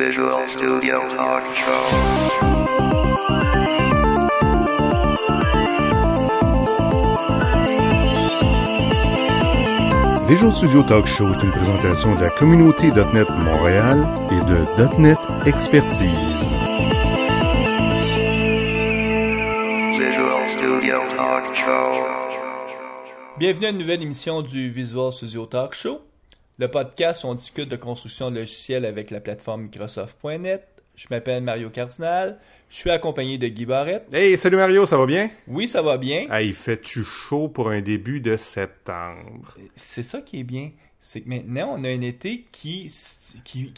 Visual Studio Talk Show. Visual Studio Talk Show est une présentation de la communauté .NET Montréal et de .NET Expertise. Visual Studio Talk Show. Bienvenue à une nouvelle émission du Visual Studio Talk Show, le podcast où on discute de construction de logiciels avec la plateforme Microsoft.net. Je m'appelle Mario Cardinal, je suis accompagné de Guy Barrette. Hey, salut Mario, ça va bien? Oui, ça va bien. Hey, fais-tu chaud pour un début de septembre? C'est ça qui est bien, c'est que maintenant on a un été qui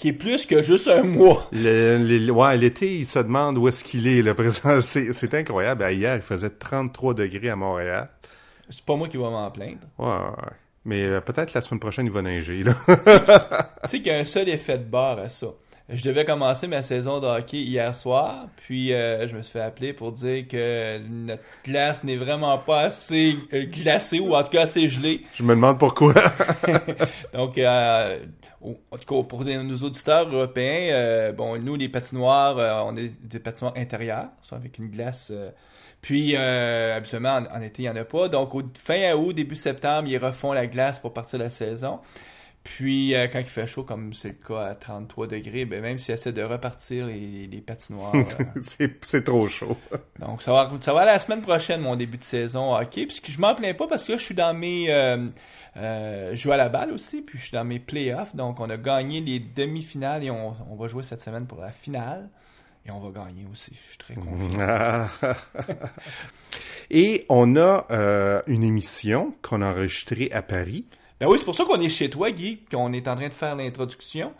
est plus que juste un mois. L'été, il se demande où est-ce qu'il est, le présent. C'est incroyable. Hier, il faisait 33 degrés à Montréal. C'est pas moi qui vais m'en plaindre. Ouais. Mais peut-être la semaine prochaine, il va neiger, là. Tu sais qu'il y a un seul effet de bord à ça. Je devais commencer ma saison de hockey hier soir, puis je me suis fait appeler pour dire que notre glace n'est vraiment pas assez glacée, ou en tout cas assez gelée. Je me demande pourquoi. Donc, en tout cas, pour nos auditeurs européens, nous, les patinoires, on est des patinoires intérieures, ça, avec une glace. Puis, habituellement, en été, il n'y en a pas. Donc, fin août, début septembre, ils refont la glace pour partir de la saison. Puis, quand il fait chaud, comme c'est le cas à 33 degrés, ben même s'ils essaient de repartir les patinoires... c'est trop chaud. Donc, ça va aller la semaine prochaine, mon début de saison hockey. Puis, je m'en plains pas parce que là, je suis dans mes... je joue à la balle aussi, puis je suis dans mes playoffs. Donc, on a gagné les demi-finales et on va jouer cette semaine pour la finale. Et on va gagner aussi. Je suis très confiant. Et on a une émission qu'on a enregistrée à Paris. Ben oui, c'est pour ça qu'on est chez toi, Guy, qu'on est en train de faire l'introduction,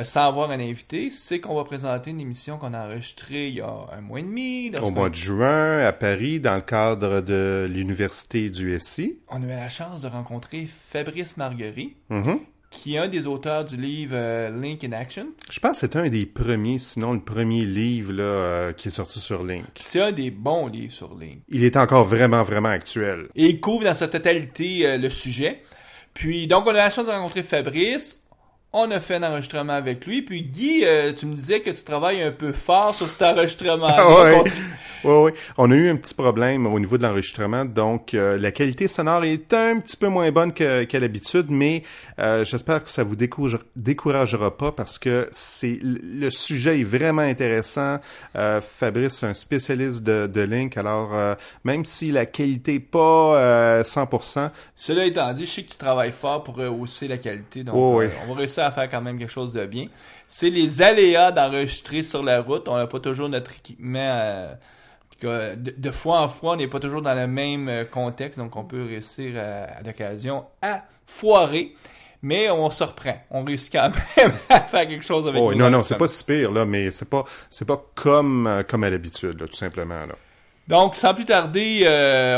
sans avoir un invité. C'est qu'on va présenter une émission qu'on a enregistrée il y a un mois et demi. Au mois de juin, à Paris, dans le cadre de l'université du SI. On a eu la chance de rencontrer Fabrice Marguerie, Mm-hmm. qui est un des auteurs du livre Link in Action. Je pense que c'est un des premiers, sinon le premier livre là, qui est sorti sur Link. C'est un des bons livres sur Link. Il est encore vraiment, vraiment actuel. Et il couvre dans sa totalité le sujet. Puis, donc, on a la chance de rencontrer Fabrice. On a fait un enregistrement avec lui. Puis, Guy, tu me disais que tu travailles un peu fort sur cet enregistrement-là. Oui. On a eu un petit problème au niveau de l'enregistrement. Donc, la qualité sonore est un petit peu moins bonne qu'à l'habitude. Mais j'espère que ça vous découragera pas parce que le sujet est vraiment intéressant. Fabrice est un spécialiste de Link. Alors, même si la qualité n'est pas 100%. Cela étant dit, je sais que tu travailles fort pour rehausser la qualité. Donc, on va réussir à faire quand même quelque chose de bien. C'est les aléas d'enregistrer sur la route. On n'a pas toujours notre équipement... de fois en fois, on n'est pas toujours dans le même contexte, donc on peut réussir à l'occasion à foirer, mais on se reprend. On réussit quand même à faire quelque chose avec nous. Non, c'est pas si pire, là, mais c'est pas comme à l'habitude, là, tout simplement, là. Donc, sans plus tarder,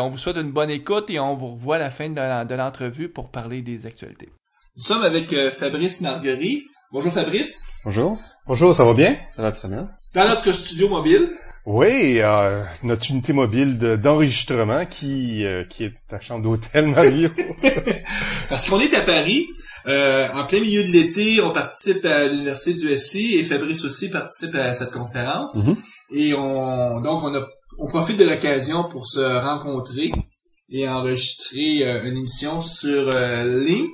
on vous souhaite une bonne écoute et on vous revoit à la fin de l'entrevue pour parler des actualités. Nous sommes avec Fabrice Marguerie. Bonjour Fabrice. Bonjour. Bonjour, ça va bien? Ça va très bien. Dans notre studio mobile. Oui, notre unité mobile d'enregistrement qui est ta chambre d'hôtel, Mario. Parce qu'on est à Paris, en plein milieu de l'été, on participe à l'université du SI et Fabrice aussi participe à cette conférence. Mm-hmm. Et on profite de l'occasion pour se rencontrer et enregistrer une émission sur Link,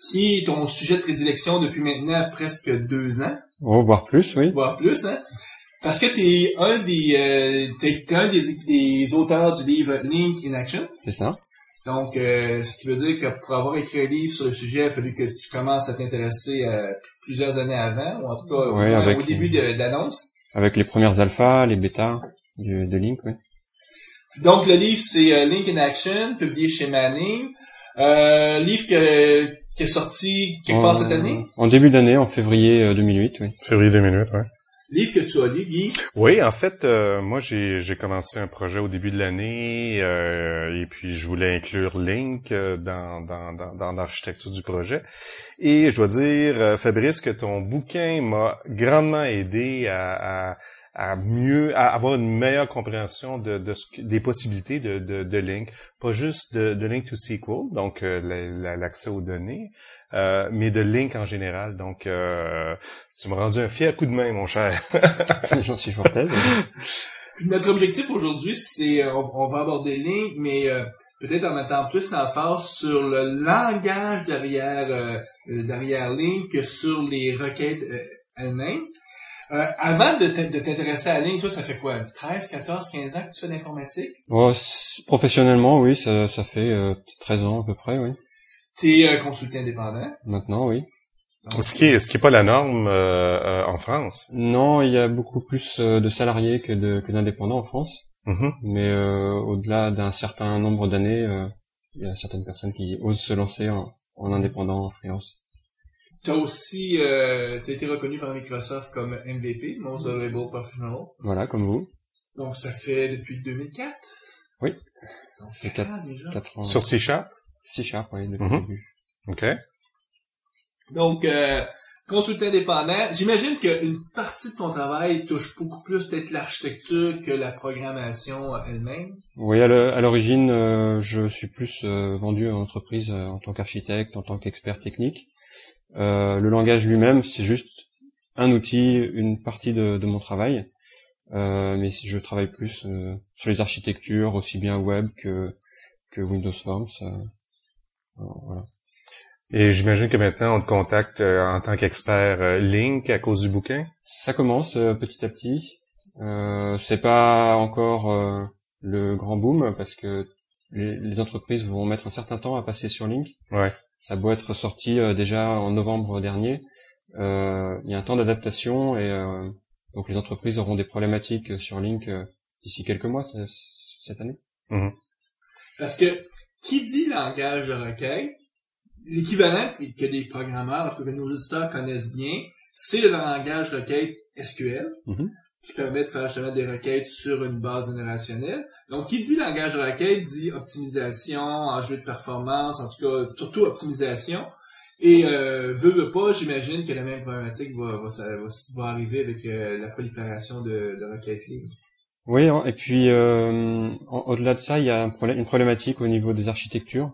qui est ton sujet de prédilection depuis maintenant presque 2 ans. Oh, voire plus, oui. Voire plus, hein. Parce que t'es un des auteurs du livre Link in Action. C'est ça. Donc, ce qui veut dire que pour avoir écrit un livre sur le sujet, il a fallu que tu commences à t'intéresser plusieurs années avant, ou en tout cas au début de l'annonce. Avec les premières alphas, les bêtas de Link, oui. Donc, le livre, c'est Link in Action, publié chez Manning. Livre qui est sorti quelque part cette année? En début d'année, en février 2008, oui. Février 2008, oui. Livre que tu as lu, Guy? Oui, en fait, moi, j'ai commencé un projet au début de l'année et puis je voulais inclure Link dans l'architecture du projet. Et je dois dire, Fabrice, que ton bouquin m'a grandement aidé à à avoir une meilleure compréhension des possibilités de Link, pas juste de Link to SQL, donc l'accès aux données, mais de Link en général. Donc, tu m'as rendu un fier coup de main, mon cher. J'en suis fort aise. Notre objectif aujourd'hui, c'est, on va aborder Link, mais peut-être en mettant plus l'emphase sur le langage derrière Link que sur les requêtes elles-mêmes. Avant de t'intéresser à Link, toi, ça fait quoi? 13, 14, 15 ans que tu fais de l'informatique? Bon, professionnellement, oui, ça fait 13 ans à peu près, oui. T'es consultant indépendant? Maintenant, oui. Donc, Ce qui est pas la norme en France. Non, il y a beaucoup plus de salariés que d'indépendants en France. Mm-hmm. Mais au-delà d'un certain nombre d'années, il y a certaines personnes qui osent se lancer en indépendant, en freelance. t'as aussi t'as été reconnu par Microsoft comme MVP, Most Valuable Professional. Voilà, comme vous. Donc ça fait depuis 2004? Oui. Donc C'est 4 ans déjà. 4 ans. Sur C#? C# oui, depuis Mhm. le début. OK. Donc consultant indépendant, j'imagine qu'une partie de ton travail touche beaucoup plus peut-être l'architecture que la programmation elle-même. Oui, à l'origine, je suis plus vendu en entreprise en tant qu'architecte, en tant qu'expert technique. Le langage lui-même, c'est juste un outil, une partie de mon travail. Mais si je travaille plus sur les architectures, aussi bien web que Windows Forms. Voilà. Et j'imagine que maintenant, on te contacte en tant qu'expert Link à cause du bouquin? Ça commence petit à petit. C'est pas encore le grand boom parce que les entreprises vont mettre un certain temps à passer sur Link. Ouais. Ça doit être sorti déjà en novembre dernier. Il y a un temps d'adaptation et donc les entreprises auront des problématiques sur Link d'ici quelques mois cette année. Mm-hmm. Parce que qui dit langage de requête, l'équivalent que les programmeurs, en tout cas nos auditeurs connaissent bien, c'est le langage requête SQL, Mhm. qui permet de faire justement des requêtes sur une base générationnelle. Donc, qui dit langage de requête dit optimisation, enjeu de performance, en tout cas, surtout optimisation. Et veut pas, j'imagine que la même problématique va arriver avec la prolifération de requêtes Link. Oui, hein, et puis au-delà de ça, il y a une problématique au niveau des architectures.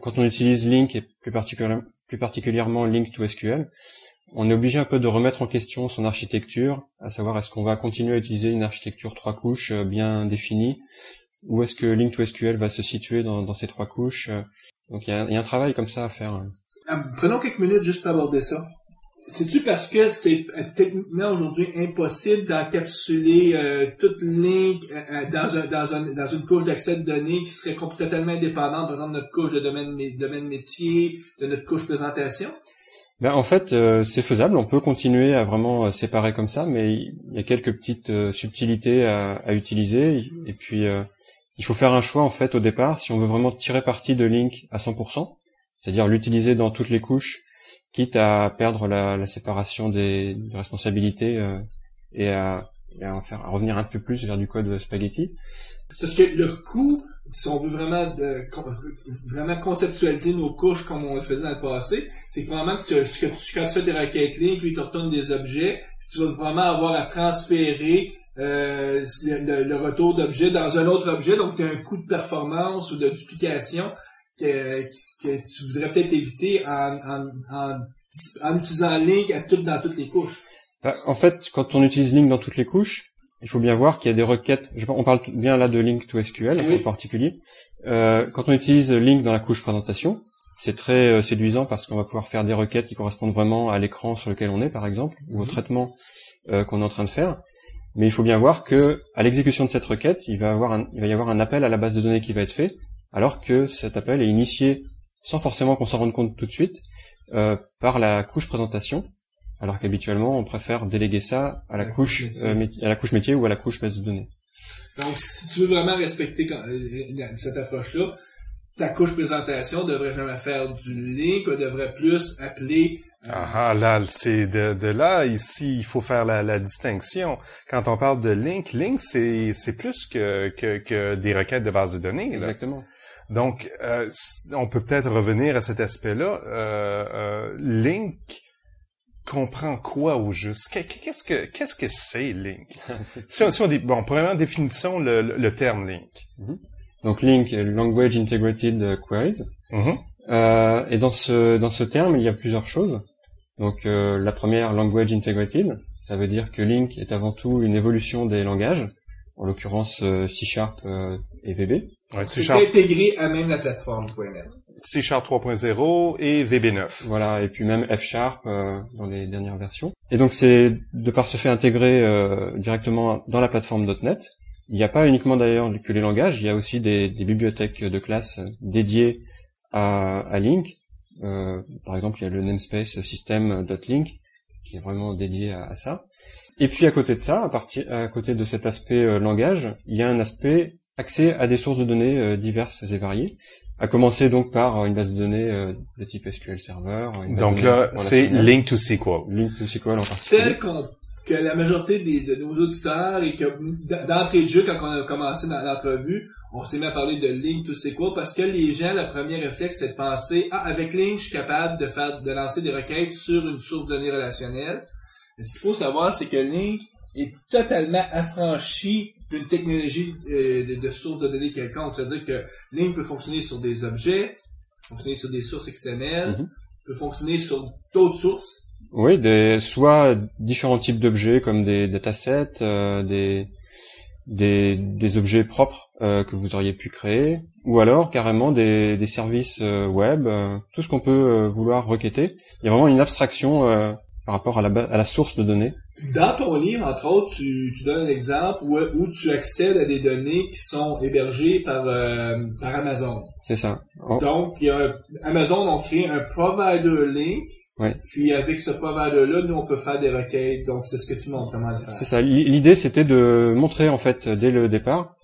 Quand on utilise Link et plus particulièrement Link to SQL, on est obligé un peu de remettre en question son architecture, à savoir est-ce qu'on va continuer à utiliser une architecture 3 couches bien définie, ou est-ce que Link to SQL va se situer dans ces 3 couches. Donc il y a un travail comme ça à faire. Prenons quelques minutes juste pour aborder ça. C'est-tu parce que c'est techniquement aujourd'hui impossible d'encapsuler toute Link dans une couche d'accès de données qui serait totalement indépendante, par exemple notre couche de domaine métier, de notre couche présentation? Ben en fait, c'est faisable. On peut continuer à vraiment séparer comme ça, mais il y a quelques petites subtilités à utiliser. Et puis il faut faire un choix en fait au départ si on veut vraiment tirer parti de Link à 100%, c'est-à-dire l'utiliser dans toutes les couches, quitte à perdre la séparation des responsabilités et à revenir un peu plus vers du code spaghetti. Parce que le coût, si on veut vraiment conceptualiser nos couches comme on le faisait dans le passé, c'est probablement que quand tu fais des requêtes Link, lui, il te retourne des objets, puis tu vas vraiment avoir à transférer le retour d'objet dans un autre objet, donc tu as un coût de performance ou de duplication que tu voudrais peut-être éviter en utilisant Link dans toutes les couches. En fait, quand on utilise Link dans toutes les couches, il faut bien voir qu'il y a des requêtes. On parle bien là de Link to SQL Oui. en particulier. Quand on utilise Link dans la couche présentation, c'est très séduisant parce qu'on va pouvoir faire des requêtes qui correspondent vraiment à l'écran sur lequel on est, par exemple, ou au traitement qu'on est en train de faire. Mais il faut bien voir que à l'exécution de cette requête, il va y avoir un appel à la base de données qui va être fait, alors que cet appel est initié sans forcément qu'on s'en rende compte tout de suite par la couche présentation. Alors qu'habituellement, on préfère déléguer ça à la couche métier ou à la couche base de données. Donc, si tu veux vraiment respecter cette approche-là, ta couche présentation devrait jamais faire du Link, elle devrait plus appeler... Là, c'est de là, ici, il faut faire la distinction. Quand on parle de Link, c'est plus que des requêtes de base de données, là. Exactement. Donc, on peut peut-être revenir à cet aspect-là. Link comprend quoi au juste? Qu'est-ce que c'est Link? Si on dit, bon, premièrement, définissons le terme Link. Donc Link, Language Integrated Queries. Et dans ce terme, il y a plusieurs choses. Donc la première, Language Integrated, ça veut dire que Link est avant tout une évolution des langages, en l'occurrence C# et VB. Ouais, C'est intégré à même la plateforme .NET. C# 3.0 et VB9. Voilà, et puis même F# dans les dernières versions. Et donc c'est de par ce fait intégré directement dans la plateforme .NET. Il n'y a pas uniquement d'ailleurs que les langages, il y a aussi des bibliothèques de classes dédiées à Link. Par exemple, il y a le namespace system.link qui est vraiment dédié à ça. Et puis à côté de ça, à côté de cet aspect langage, il y a un aspect accès à des sources de données diverses et variées. À commencer donc par une base de données de type SQL Server. Donc là, c'est Link to SQL. Link to SQL en Celle que la majorité de nos auditeurs et que d'entrée de jeu, quand on a commencé dans l'entrevue, on s'est mis à parler de Link to SQL parce que les gens, le premier réflexe, c'est de penser, avec Link, je suis capable de lancer des requêtes sur une source de données relationnelle. Mais ce qu'il faut savoir, c'est que Link est totalement affranchi d'une technologie de source de données quelconque. C'est-à-dire que Link peut fonctionner sur des objets, fonctionner sur des sources XML, peut fonctionner sur d'autres sources. Oui, soit différents types d'objets comme des datasets, des objets propres que vous auriez pu créer, ou alors carrément des services web, tout ce qu'on peut vouloir requêter. Il y a vraiment une abstraction par rapport à la source de données. Dans ton livre, entre autres, tu donnes un exemple où tu accèdes à des données qui sont hébergées par Amazon. C'est ça. Donc, Amazon ont créé un provider Link. Ouais. Puis avec ce provider-là, nous on peut faire des requêtes. Donc c'est ce que tu montres comment le faire. C'est ça. L'idée c'était de montrer en fait dès le départ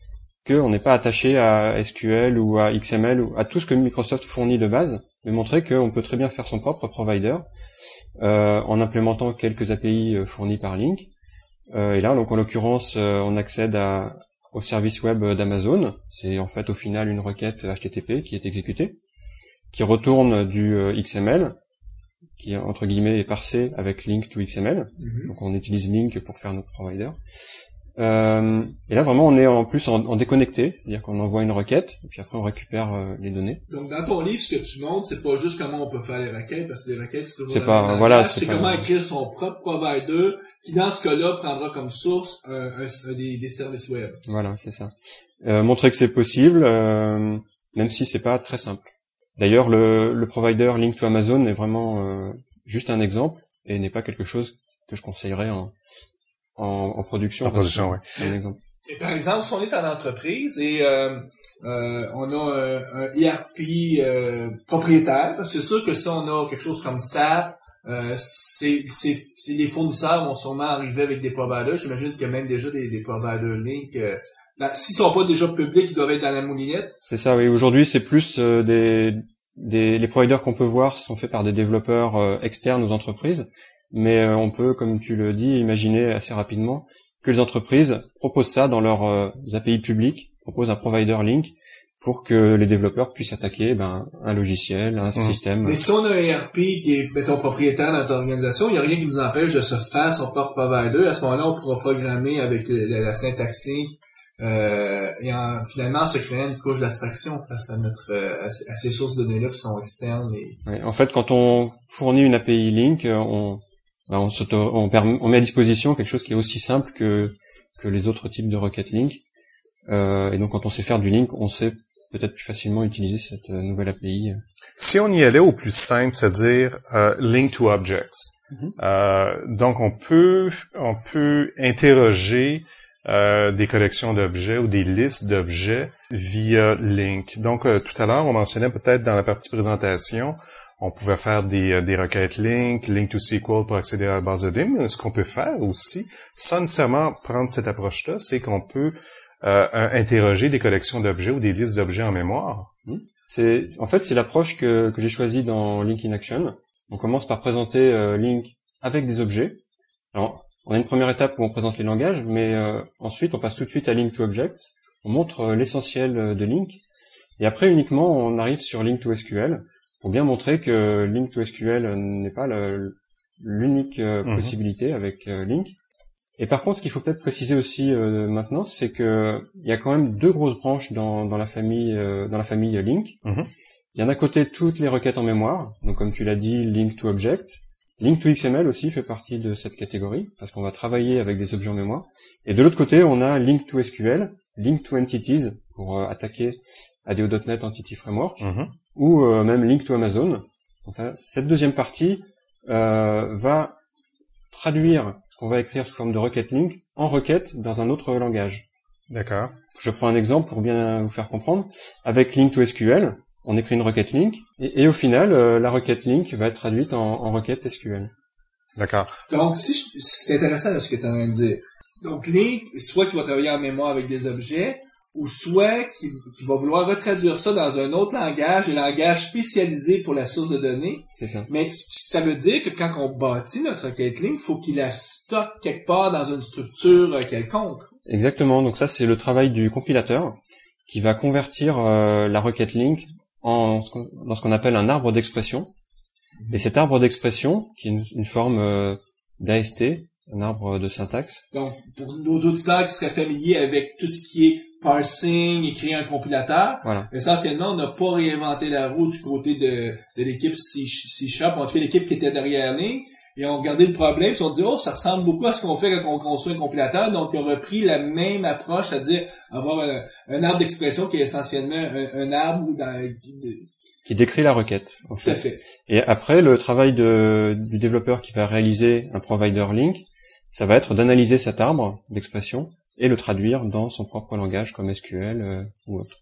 qu'on n'est pas attaché à SQL ou à XML ou à tout ce que Microsoft fournit de base, mais montrer qu'on peut très bien faire son propre provider en implémentant quelques API fournis par Link. Et là, donc en l'occurrence, on accède au service web d'Amazon. C'est en fait au final une requête HTTP qui est exécutée, qui retourne du XML, qui entre guillemets est parsé avec Link to XML. Donc on utilise Link pour faire notre provider. Et là vraiment on est en plus en déconnecté, c'est-à-dire qu'on envoie une requête et puis après on récupère les données. Donc dans ton livre, ce que tu montres, c'est pas juste comment on peut faire les requêtes, parce que les requêtes c'est toujours c'est comment écrire son propre provider, qui dans ce cas-là prendra comme source des services web. Voilà, c'est ça. Montrer que c'est possible, même si c'est pas très simple. D'ailleurs, le provider Link to Amazon est vraiment juste un exemple et n'est pas quelque chose que je conseillerais en production. En production, oui. Un exemple. Et par exemple, si on est en entreprise et on a un ERP propriétaire, c'est sûr que si on a quelque chose comme ça, c'est les fournisseurs vont sûrement arriver avec des providers. J'imagine qu'il y a même déjà des providers Link. S'ils sont pas déjà publics, ils doivent être dans la moulinette. C'est ça, oui. Aujourd'hui, c'est plus les providers qu'on peut voir sont faits par des développeurs externes aux entreprises, mais on peut, comme tu le dis, imaginer assez rapidement que les entreprises proposent ça dans leurs API publiques, proposent un provider Link pour que les développeurs puissent attaquer un logiciel, un système. Mais si on a un ERP qui est, mettons, propriétaire dans notre organisation, il n'y a rien qui nous empêche de se faire son propre provider. À ce moment-là, on pourra programmer avec la syntaxe Link et finalement se créer une couche d'abstraction face à à ces sources de données-là qui sont externes. Ouais, en fait, quand on fournit une API Link, on met à disposition quelque chose qui est aussi simple que les autres types de requêtes Link. Et donc, quand on sait faire du Link, on sait peut-être plus facilement utiliser cette nouvelle API. Si on y allait au plus simple, c'est-à-dire Link to Objects. Donc, on peut interroger des collections d'objets ou des listes d'objets via Link. Donc, tout à l'heure, on mentionnait peut-être dans la partie présentation, on pouvait faire des requêtes Link to SQL pour accéder à la base de données, mais ce qu'on peut faire aussi, sans nécessairement prendre cette approche-là, c'est qu'on peut interroger des collections d'objets ou des listes d'objets en mémoire. C'est l'approche que j'ai choisie dans Link in Action. On commence par présenter Link avec des objets. Alors, on a une première étape où on présente les langages, mais ensuite on passe tout de suite à Link to Objects. On montre l'essentiel de Link, et après uniquement on arrive sur Link to SQL pour bien montrer que Link to SQL n'est pas l'unique possibilité avec link. Et par contre, ce qu'il faut peut-être préciser aussi maintenant, c'est que il y a quand même deux grosses branches dans la famille link. Mhm. Il y en a d'un côté toutes les requêtes en mémoire, donc comme tu l'as dit, link to object. Link to XML aussi fait partie de cette catégorie, parce qu'on va travailler avec des objets en mémoire. Et de l'autre côté, on a link to SQL, link to entities, pour attaquer ADO.NET Entity Framework, ou même link to Amazon. Enfin, cette deuxième partie va traduire ce qu'on va écrire sous forme de requête link en requête dans un autre langage. D'accord. Je prends un exemple pour bien vous faire comprendre. Avec link to SQL, on écrit une requête link, et au final, la requête link va être traduite en requête SQL. D'accord. Donc, c'est intéressant là, ce que tu es en train de dire. Donc, link, soit qu'il va travailler en mémoire avec des objets, ou soit qu'il va vouloir retraduire ça dans un autre langage, un langage spécialisé pour la source de données. C'est ça. Mais ça veut dire que quand on bâtit notre requête link, il faut qu'il la stocke quelque part dans une structure quelconque. Exactement. Donc ça, c'est le travail du compilateur qui va convertir la requête link dans ce qu'on appelle un arbre d'expression. Et cet arbre d'expression, qui est une forme d'AST, un arbre de syntaxe. Donc, pour nos auditeurs qui seraient familiers avec tout ce qui est parsing, écrire un compilateur, Voilà. essentiellement, on n'a pas réinventé la roue du côté de l'équipe C-Sharp, en tout cas l'équipe qui était derrière nous, et on regardait le problème, puis on dit, oh, ça ressemble beaucoup à ce qu'on fait quand on construit un compilateur, donc on a repris la même approche, c'est-à-dire avoir un arbre d'expression qui est essentiellement un arbre Qui décrit la requête, en Tout à fait. fait. Et après, le travail du développeur qui va réaliser un provider link, ça va être d'analyser cet arbre d'expression et le traduire dans son propre langage comme SQL ou autre.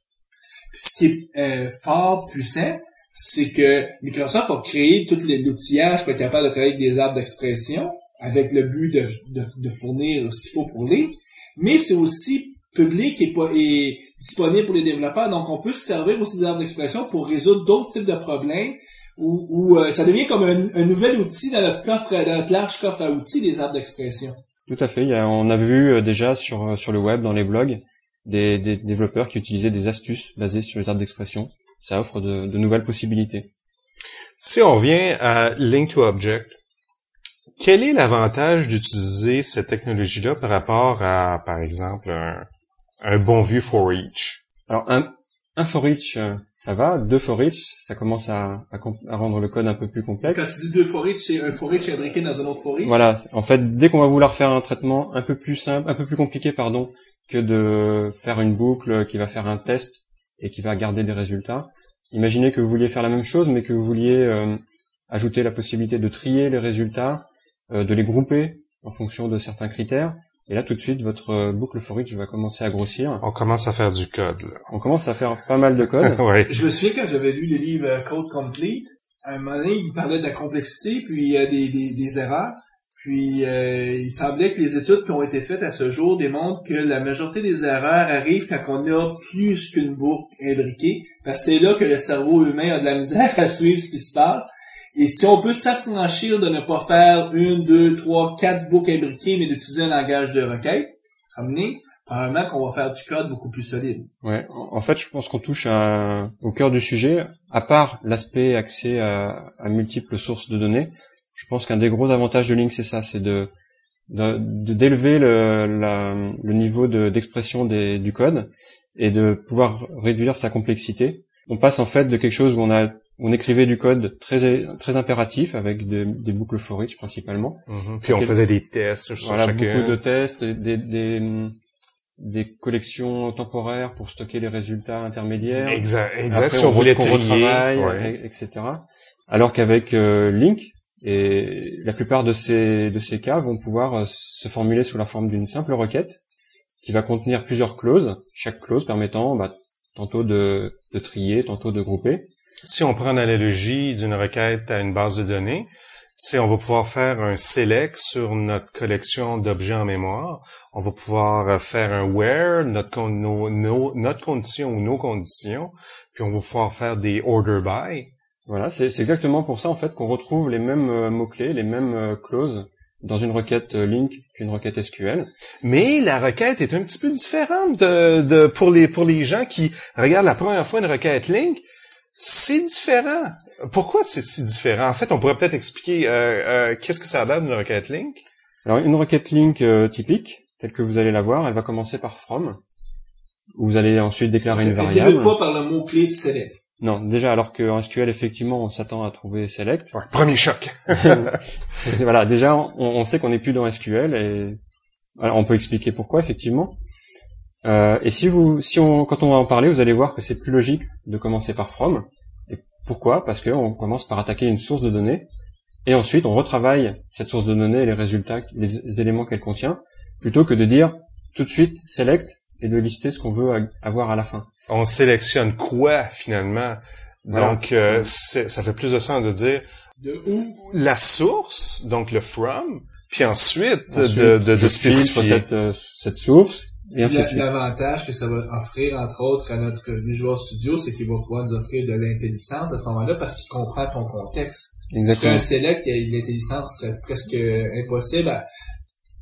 Ce qui est fort puissant, c'est que Microsoft a créé tout l'outillage pour être capable de travailler avec des arbres d'expression avec le but de fournir ce qu'il faut pour les, mais c'est aussi public et disponible pour les développeurs, donc on peut se servir aussi des arbres d'expression pour résoudre d'autres types de problèmes où ça devient comme un nouvel outil dans notre large coffre à outils, les arbres d'expression. Tout à fait. On a vu déjà sur le web, dans les blogs, des développeurs qui utilisaient des astuces basées sur les arbres d'expression. Ça offre de nouvelles possibilités. Si on revient à Link to Object, quel est l'avantage d'utiliser cette technologie-là par rapport à, par exemple, un bon vieux for each? Alors, un for each, ça va. Deux for each, ça commence à rendre le code un peu plus complexe. Quand tu dis deux for each, c'est un for each imbriqué dans un autre for each? Voilà. En fait, dès qu'on va vouloir faire un traitement un peu plus simple, un peu plus compliqué, que de faire une boucle qui va faire un test et qui va garder des résultats. Imaginez que vous vouliez faire la même chose, mais que vous vouliez ajouter la possibilité de trier les résultats, de les grouper en fonction de certains critères. Et là, tout de suite, votre boucle for each va commencer à grossir. On commence à faire du code, là. On commence à faire pas mal de code. Ouais. Je me souviens quand j'avais lu le livre Code Complete, à un moment donné, il parlait de la complexité, puis des erreurs. Puis il semblait que les études qui ont été faites à ce jour démontrent que la majorité des erreurs arrivent quand on a plus qu'une boucle imbriquée. Parce que c'est là que le cerveau humain a de la misère à suivre ce qui se passe. Et si on peut s'affranchir de ne pas faire 1, 2, 3, 4 boucles imbriquées, mais d'utiliser un langage de requête, comme Link, probablement qu'on va faire du code beaucoup plus solide. Ouais. En fait, je pense qu'on touche au cœur du sujet. À part l'aspect accès à multiples sources de données, je pense qu'un des gros avantages de Link, c'est ça, c'est d'élever le niveau d'expression du code et de pouvoir réduire sa complexité. On passe en fait de quelque chose où on écrivait du code très impératif avec des boucles for each principalement. Puis on faisait des tests sur chacun. Beaucoup de tests, des collections temporaires pour stocker les résultats intermédiaires. Exact. Après, Si on voulait trier, retravaille, etc. Alors qu'avec Link, et la plupart de ces cas vont pouvoir se formuler sous la forme d'une simple requête qui va contenir plusieurs clauses, chaque clause permettant tantôt de trier, tantôt de grouper. Si on prend l'analogie d'une requête à une base de données, on va pouvoir faire un select sur notre collection d'objets en mémoire. On va pouvoir faire un where, notre condition ou nos conditions, puis on va pouvoir faire des order by. Voilà, c'est exactement pour ça en fait qu'on retrouve les mêmes mots-clés, les mêmes clauses dans une requête Link qu'une requête SQL. Mais la requête est un petit peu différente pour les gens qui regardent la première fois une requête Link. C'est différent. Pourquoi c'est si différent? En fait, on pourrait peut-être expliquer qu'est-ce que ça a l'air d'une requête link. Alors, une requête link typique, telle que vous allez la voir, elle va commencer par from, où vous allez ensuite déclarer une Elle variable. ne pas par le mot-clé select. Non, déjà, alors qu'en SQL, effectivement, on s'attend à trouver select. Ouais, premier choc. Voilà, déjà, on sait qu'on n'est plus dans SQL et voilà, on peut expliquer pourquoi, effectivement. Et quand on va en parler, vous allez voir que c'est plus logique de commencer par from. Et pourquoi? Parce que on commence par attaquer une source de données et ensuite on retravaille cette source de données et les résultats, les éléments qu'elle contient, plutôt que de dire tout de suite select et de lister ce qu'on veut avoir à la fin. On sélectionne quoi, finalement? Voilà. Donc, ça fait plus de sens de dire De où? la source, donc le from, puis ensuite Je de filtre spécifier. cette source et ainsi de suite. L'avantage que ça va offrir, entre autres, à notre Visual Studio, c'est qu'il va pouvoir nous offrir de l'intelligence à ce moment-là parce qu'il comprend ton contexte. Exactement. Si tu fais un select, l'intelligence serait presque impossible.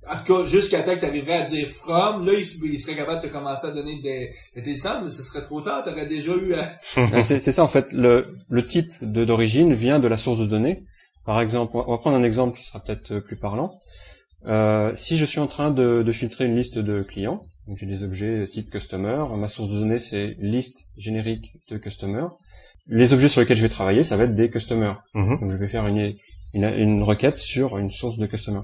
En tout cas, jusqu'à temps que tu arriverais à dire from, là, il serait capable de te commencer à donner de l'intelligence, mais ce serait trop tard, tu aurais déjà eu à... C'est ça, en fait, le type d'origine vient de la source de données. Par exemple, on va prendre un exemple qui sera peut-être plus parlant. Si je suis en train de filtrer une liste de clients, donc j'ai des objets type customer, ma source de données c'est liste générique de customer. Les objets sur lesquels je vais travailler, ça va être des customers. Mhm. Donc je vais faire une requête sur une source de customer.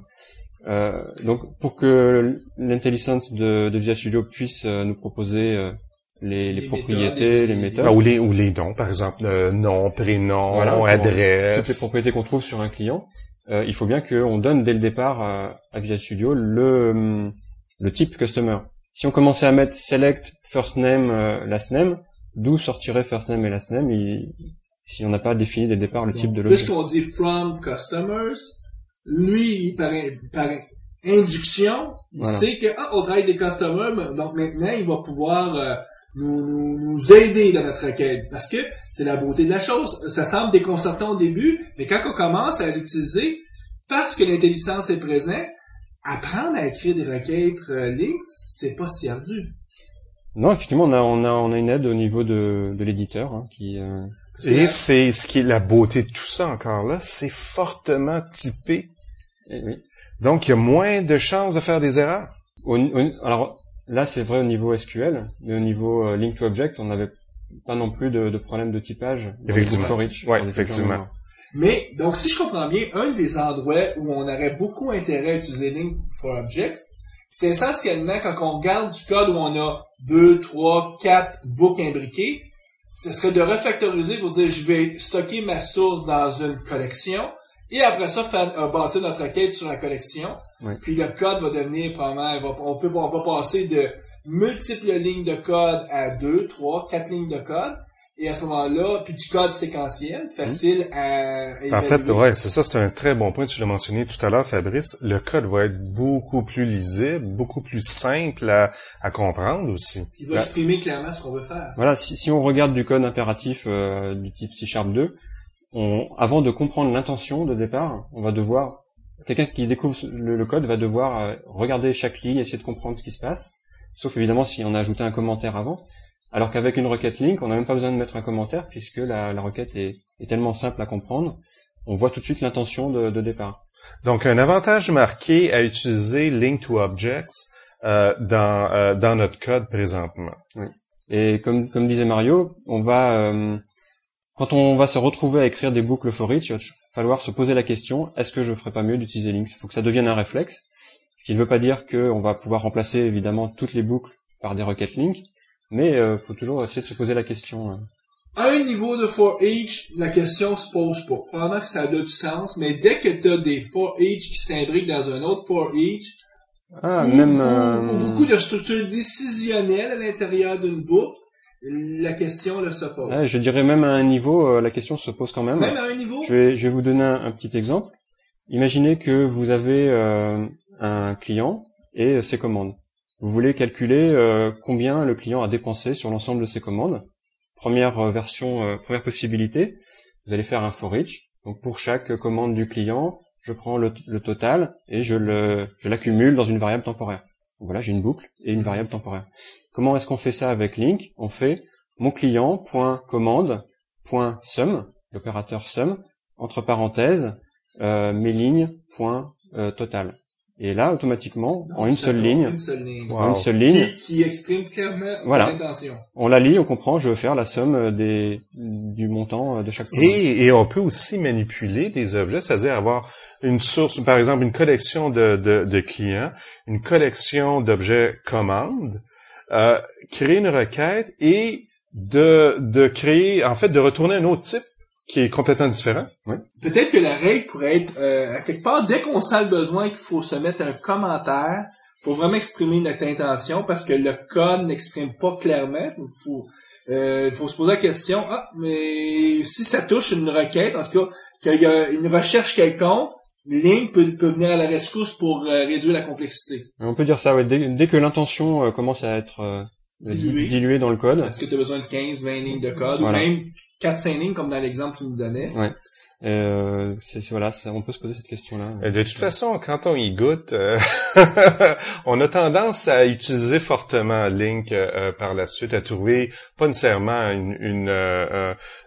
Donc pour que l'intelligence de Visual Studio puisse nous proposer les propriétés, les méthodes, Ou les noms, par exemple, nom, prénom, voilà, adresse. toutes les propriétés qu'on trouve sur un client, il faut bien qu'on donne dès le départ à Visual Studio le type customer. Si on commençait à mettre select first name, last name, d'où sortirait first name et last name si on n'a pas défini dès le départ le type de l'objet. Puisqu'on dit from customers, lui, par induction, il Voilà. sait que, on travaille des customers, donc maintenant, il va pouvoir nous aider dans notre requête. Parce que c'est la beauté de la chose. Ça semble déconcertant au début, mais quand on commence à l'utiliser, parce que l'intelligence est présente, apprendre à écrire des requêtes Linux, c'est pas si ardu. Non, effectivement, on a une aide au niveau de l'éditeur qui. Parce que Et c'est ce qui est la beauté de tout ça encore là, c'est fortement typé. Oui. Donc, il y a moins de chances de faire des erreurs. Alors là, c'est vrai au niveau SQL, mais au niveau link to object, on n'avait pas non plus de problème de typage. Effectivement. For each, Ouais, pour des effectivement. fonctions Mais, donc, si je comprends bien, un des endroits où on aurait beaucoup intérêt à utiliser Link for Objects, c'est essentiellement quand on regarde du code où on a 2, 3, 4 boucles imbriquées, ce serait de refactoriser pour dire, je vais stocker ma source dans une collection, et après ça, bâtir notre requête sur la collection. Oui. Puis le code va devenir probablement, on va passer de multiples lignes de code à 2, 3, 4 lignes de code. Et à ce moment-là, puis du code séquentiel, facile à évaluer. En fait, ouais, c'est ça, c'est un très bon point, tu l'as mentionné tout à l'heure, Fabrice. Le code va être beaucoup plus lisible, beaucoup plus simple à comprendre aussi. Il va exprimer clairement ce qu'on veut faire. Voilà, si on regarde du code impératif du type C# 2, avant de comprendre l'intention de départ, on va devoir, quelqu'un qui découvre le code va devoir regarder chaque ligne, essayer de comprendre ce qui se passe, sauf évidemment si on a ajouté un commentaire avant. Alors qu'avec une requête link, on n'a même pas besoin de mettre un commentaire puisque la requête est tellement simple à comprendre, on voit tout de suite l'intention de départ. Donc, un avantage marqué à utiliser Link to Objects dans notre code présentement. Oui. Et comme disait Mario, quand on va se retrouver à écrire des boucles for each, il va falloir se poser la question, est-ce que je ferais pas mieux d'utiliser links? Il faut que ça devienne un réflexe, ce qui ne veut pas dire qu'on va pouvoir remplacer évidemment toutes les boucles par des requêtes link, mais faut toujours essayer de se poser la question. À un niveau de for each, la question se pose pas. Probablement que ça a du sens, mais dès que tu as des for each qui s'imbriquent dans un autre for each, ou beaucoup de structures décisionnelles à l'intérieur d'une boucle, la question là, se pose. Je dirais même à un niveau, la question se pose quand même. Même à un niveau? Je vais vous donner un petit exemple. Imaginez que vous avez un client et ses commandes. Vous voulez calculer combien le client a dépensé sur l'ensemble de ses commandes. Première possibilité, vous allez faire un for each. Donc pour chaque commande du client, je prends le total et je l'accumule dans une variable temporaire. Donc voilà, j'ai une boucle et une variable temporaire. Comment est-ce qu'on fait ça avec Link? On fait mon client.commande .sum, l'opérateur sum, entre parenthèses, mes lignes, total. Et là, automatiquement, en une seule ligne, Wow. en une seule ligne, Qui exprime clairement Voilà. l'intention. on la lit, on comprend, je veux faire la somme du montant de chaque point. Et on peut aussi manipuler des objets, c'est-à-dire avoir une source, par exemple une collection de clients, une collection d'objets commandes, créer une requête et de créer, en fait, de retourner un autre type qui est complètement différent. Peut-être que la règle pourrait être, à quelque part, dès qu'on sent le besoin qu'il faut se mettre un commentaire pour vraiment exprimer notre intention, parce que le code n'exprime pas clairement. Il faut se poser la question, mais si ça touche une requête, en tout cas, qu'il y a une recherche quelconque, Link peut venir à la rescousse pour réduire la complexité. On peut dire ça, ouais. Dès que l'intention commence à être diluée dans le code. Est-ce que tu as besoin de 15, 20 lignes de code, Voilà. ou même 4-5 lignes, comme dans l'exemple que tu nous donnais? Ouais. On peut se poser cette question-là. De toute façon, quand on y goûte, on a tendance à utiliser fortement Link par la suite, à trouver pas nécessairement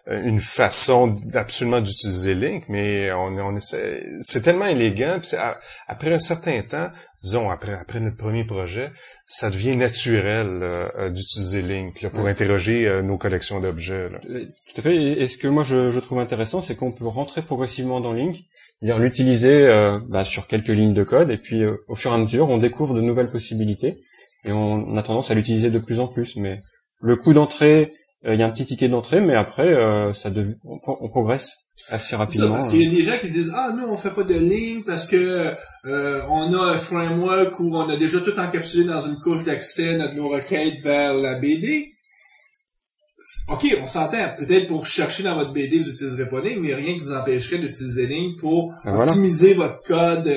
une façon absolument d'utiliser Link, mais on essaie. C'est tellement élégant. Puis après un certain temps, disons après notre premier projet, ça devient naturel d'utiliser Link là, pour interroger nos collections d'objets. Là. Tout à fait. Et ce que moi je trouve intéressant, c'est qu'on peut rentrer progressivement dans Link, c'est-à-dire l'utiliser sur quelques lignes de code, et puis au fur et à mesure, on découvre de nouvelles possibilités, et on a tendance à l'utiliser de plus en plus. Mais le coût d'entrée, il y a un petit ticket d'entrée, mais après, on progresse assez rapidement. Ça, parce qu'il y a des gens qui disent nous on fait pas de Link parce que on a un framework où on a déjà tout encapsulé dans une couche d'accès nos requêtes vers la BD. OK, on s'entend. Peut-être pour chercher dans votre BD, vous n'utiliserez pas Link, mais rien qui vous empêcherait d'utiliser Link pour optimiser votre code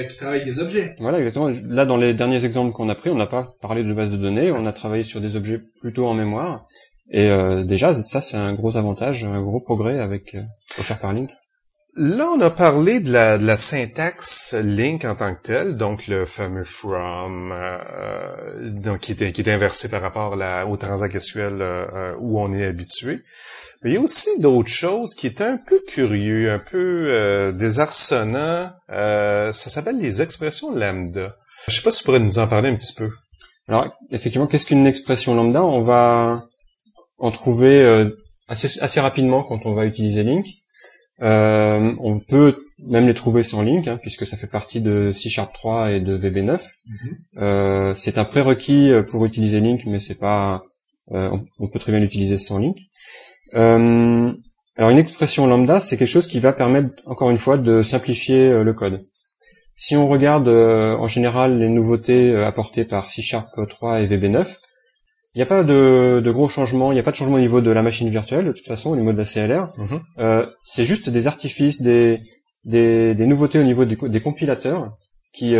qui travaille avec des objets. Voilà, exactement. Là, dans les derniers exemples qu'on a pris, on n'a pas parlé de base de données, on a travaillé sur des objets plutôt en mémoire. Et déjà, ça, c'est un gros avantage, un gros progrès offert par Link. Là, on a parlé de la syntaxe Link en tant que telle, donc le fameux from, donc qui est inversé par rapport au transact SQL où on est habitué. Mais il y a aussi d'autres choses qui est un peu curieux, un peu désarçonnant. Ça s'appelle les expressions lambda. Je sais pas si tu pourrais nous en parler un petit peu. Alors, effectivement, qu'est-ce qu'une expression lambda? On va en trouver assez rapidement quand on va utiliser Link. On peut même les trouver sans Link, puisque ça fait partie de C#3 et de VB9. C'est un prérequis pour utiliser Link, mais c'est pas. On peut très bien l'utiliser sans Link. Alors une expression lambda, c'est quelque chose qui va permettre, encore une fois, de simplifier le code. Si on regarde en général les nouveautés apportées par C#3 et VB9, il n'y a pas de gros changements, il n'y a pas de changement au niveau de la machine virtuelle, de toute façon, au niveau de la CLR. C'est juste des artifices, des nouveautés au niveau des compilateurs qui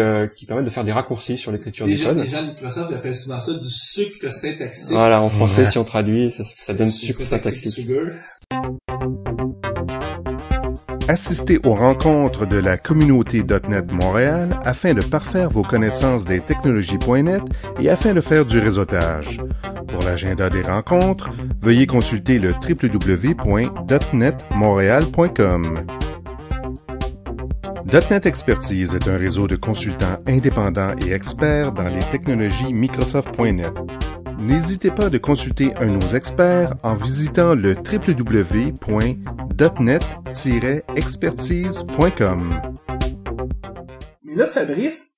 permettent de faire des raccourcis sur l'écriture du code. Les gens de Microsoft appellent souvent ça du sucre syntaxique. Voilà, en français, si on traduit, ça donne sucre syntaxique. Assistez aux rencontres de la communauté .NET Montréal afin de parfaire vos connaissances des technologies.net et afin de faire du réseautage. Pour l'agenda des rencontres, veuillez consulter le www.netmontreal.com. .NET Expertise est un réseau de consultants indépendants et experts dans les technologies Microsoft.net. N'hésitez pas de consulter un de nos experts en visitant le www.net-expertise.com. Mais là, Fabrice,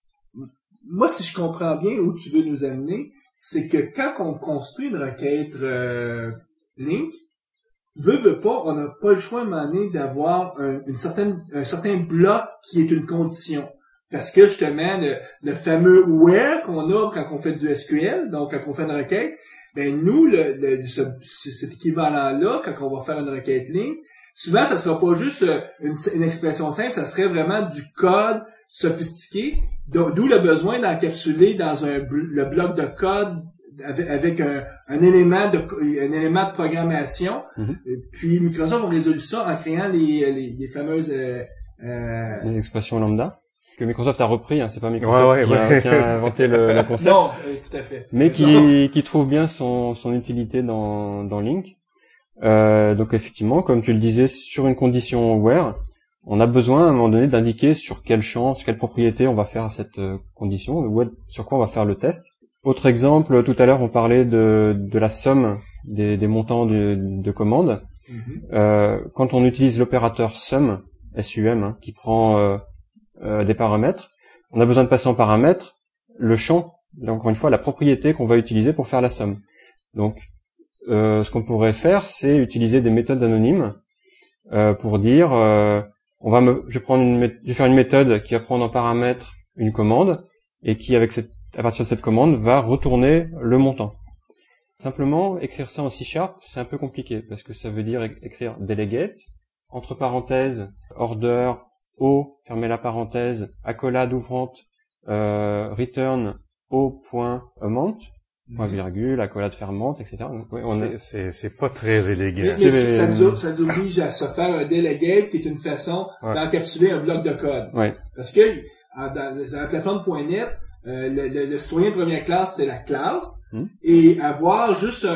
moi, si je comprends bien où tu veux nous amener, c'est que quand on construit une requête Link, veut pas, on n'a pas le choix à un moment donné d'avoir un certain bloc qui est une condition. Parce que justement, le fameux where qu'on a quand on fait du SQL, donc quand on fait une requête, ben nous, cet équivalent-là, quand on va faire une requête Link, souvent, ça sera pas juste une expression simple, ça serait vraiment du code sophistiqué, d'où le besoin d'encapsuler dans le bloc de code avec un élément de programmation. Puis Microsoft a résolu ça en créant les fameuses les expressions lambda que Microsoft a repris, c'est pas Microsoft qui a inventé le concept. Non, tout à fait. Mais qui trouve bien son utilité dans Link. Donc effectivement, comme tu le disais, sur une condition where, on a besoin à un moment donné d'indiquer sur quel champ, sur quelle propriété on va faire cette condition, sur quoi on va faire le test. Autre exemple, tout à l'heure on parlait de la somme des montants de commandes. Quand on utilise l'opérateur sum, SUM, hein, qui prend des paramètres, on a besoin de passer en paramètre le champ, encore une fois la propriété qu'on va utiliser pour faire la somme. Donc ce qu'on pourrait faire, c'est utiliser des méthodes anonymes pour dire je vais faire une méthode qui va prendre en paramètre une commande et qui à partir de cette commande va retourner le montant. Simplement écrire ça en C#, c'est un peu compliqué parce que ça veut dire écrire delegate entre parenthèses order o fermer la parenthèse accolade ouvrante return o.amount point virgule, accolade fermante, etc. Donc, oui, c'est pas très élégant. Mais ça nous oblige à se faire un delegate qui est une façon d'encapsuler un bloc de code. Ouais. Parce que dans la plateforme.net, le citoyen première classe, c'est la classe, et avoir juste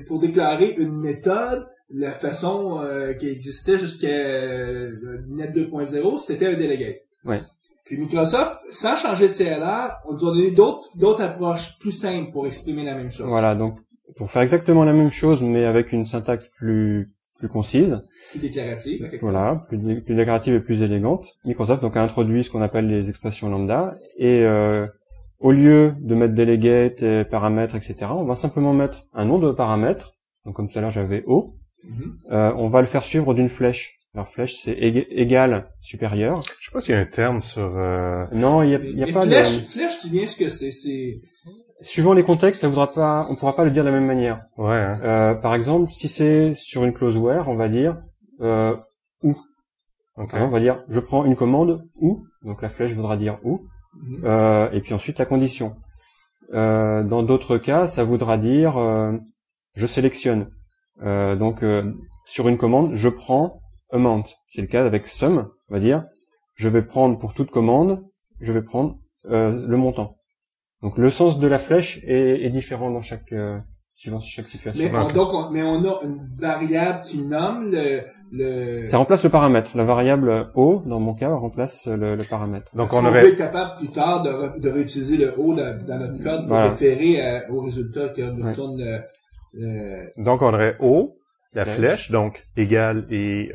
pour déclarer une méthode, la façon qui existait jusqu'à Net 2.0, c'était un delegate. Ouais. Puis Microsoft, sans changer le CLR, on nous a donné d'autres approches plus simples pour exprimer la même chose. Voilà, donc pour faire exactement la même chose, mais avec une syntaxe plus concise. Plus déclarative. Voilà, plus déclarative et plus élégante. Microsoft donc a introduit ce qu'on appelle les expressions lambda, et au lieu de mettre delegate, paramètres, etc., on va simplement mettre un nom de paramètre. Donc comme tout à l'heure j'avais O. On va le faire suivre d'une flèche. Alors flèche, c'est égal supérieur. Je sais pas s'il y a un terme sur... Non, il y a pas flèche, tu dis ce que c'est... Suivant les contextes, on pourra pas le dire de la même manière. Ouais. Hein. Par exemple, si c'est sur une clause where, on va dire ou. Okay. Alors, on va dire je prends une commande ou. Donc la flèche voudra dire ou. Et puis ensuite la condition. Dans d'autres cas, ça voudra dire je sélectionne. Donc sur une commande, je prends amount. C'est le cas avec sum. On va dire je vais prendre pour toute commande, je vais prendre le montant. Donc le sens de la flèche est différent dans suivant chaque situation. Mais on a une variable qui nomme le... Ça remplace le paramètre. La variable O, dans mon cas, remplace le paramètre. Donc on peut être capable plus tard de réutiliser le O dans notre code pour référer au résultat qui retourne Donc on aurait O, la flèche, donc égale et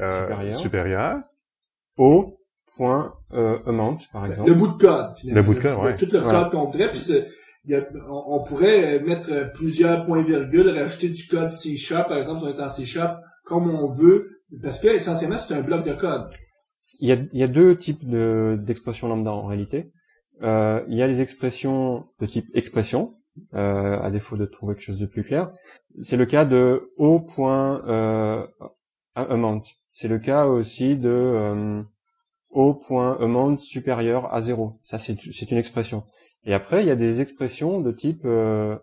supérieur. O, point amount, par exemple. Le bout de code, finalement. Le bout de code, ouais. Tout le code qu'on voudrait, puis on pourrait mettre plusieurs points-virgules, rajouter du code C#, par exemple, on est en C#, comme on veut, parce que essentiellement c'est un bloc de code. Il y a deux types d'expressions lambda en réalité. Il y a les expressions de type expression, à défaut de trouver quelque chose de plus clair. C'est le cas de O.amount. C'est le cas aussi de O.amount supérieur à 0. Ça, c'est une expression. Et après, il y a des expressions de type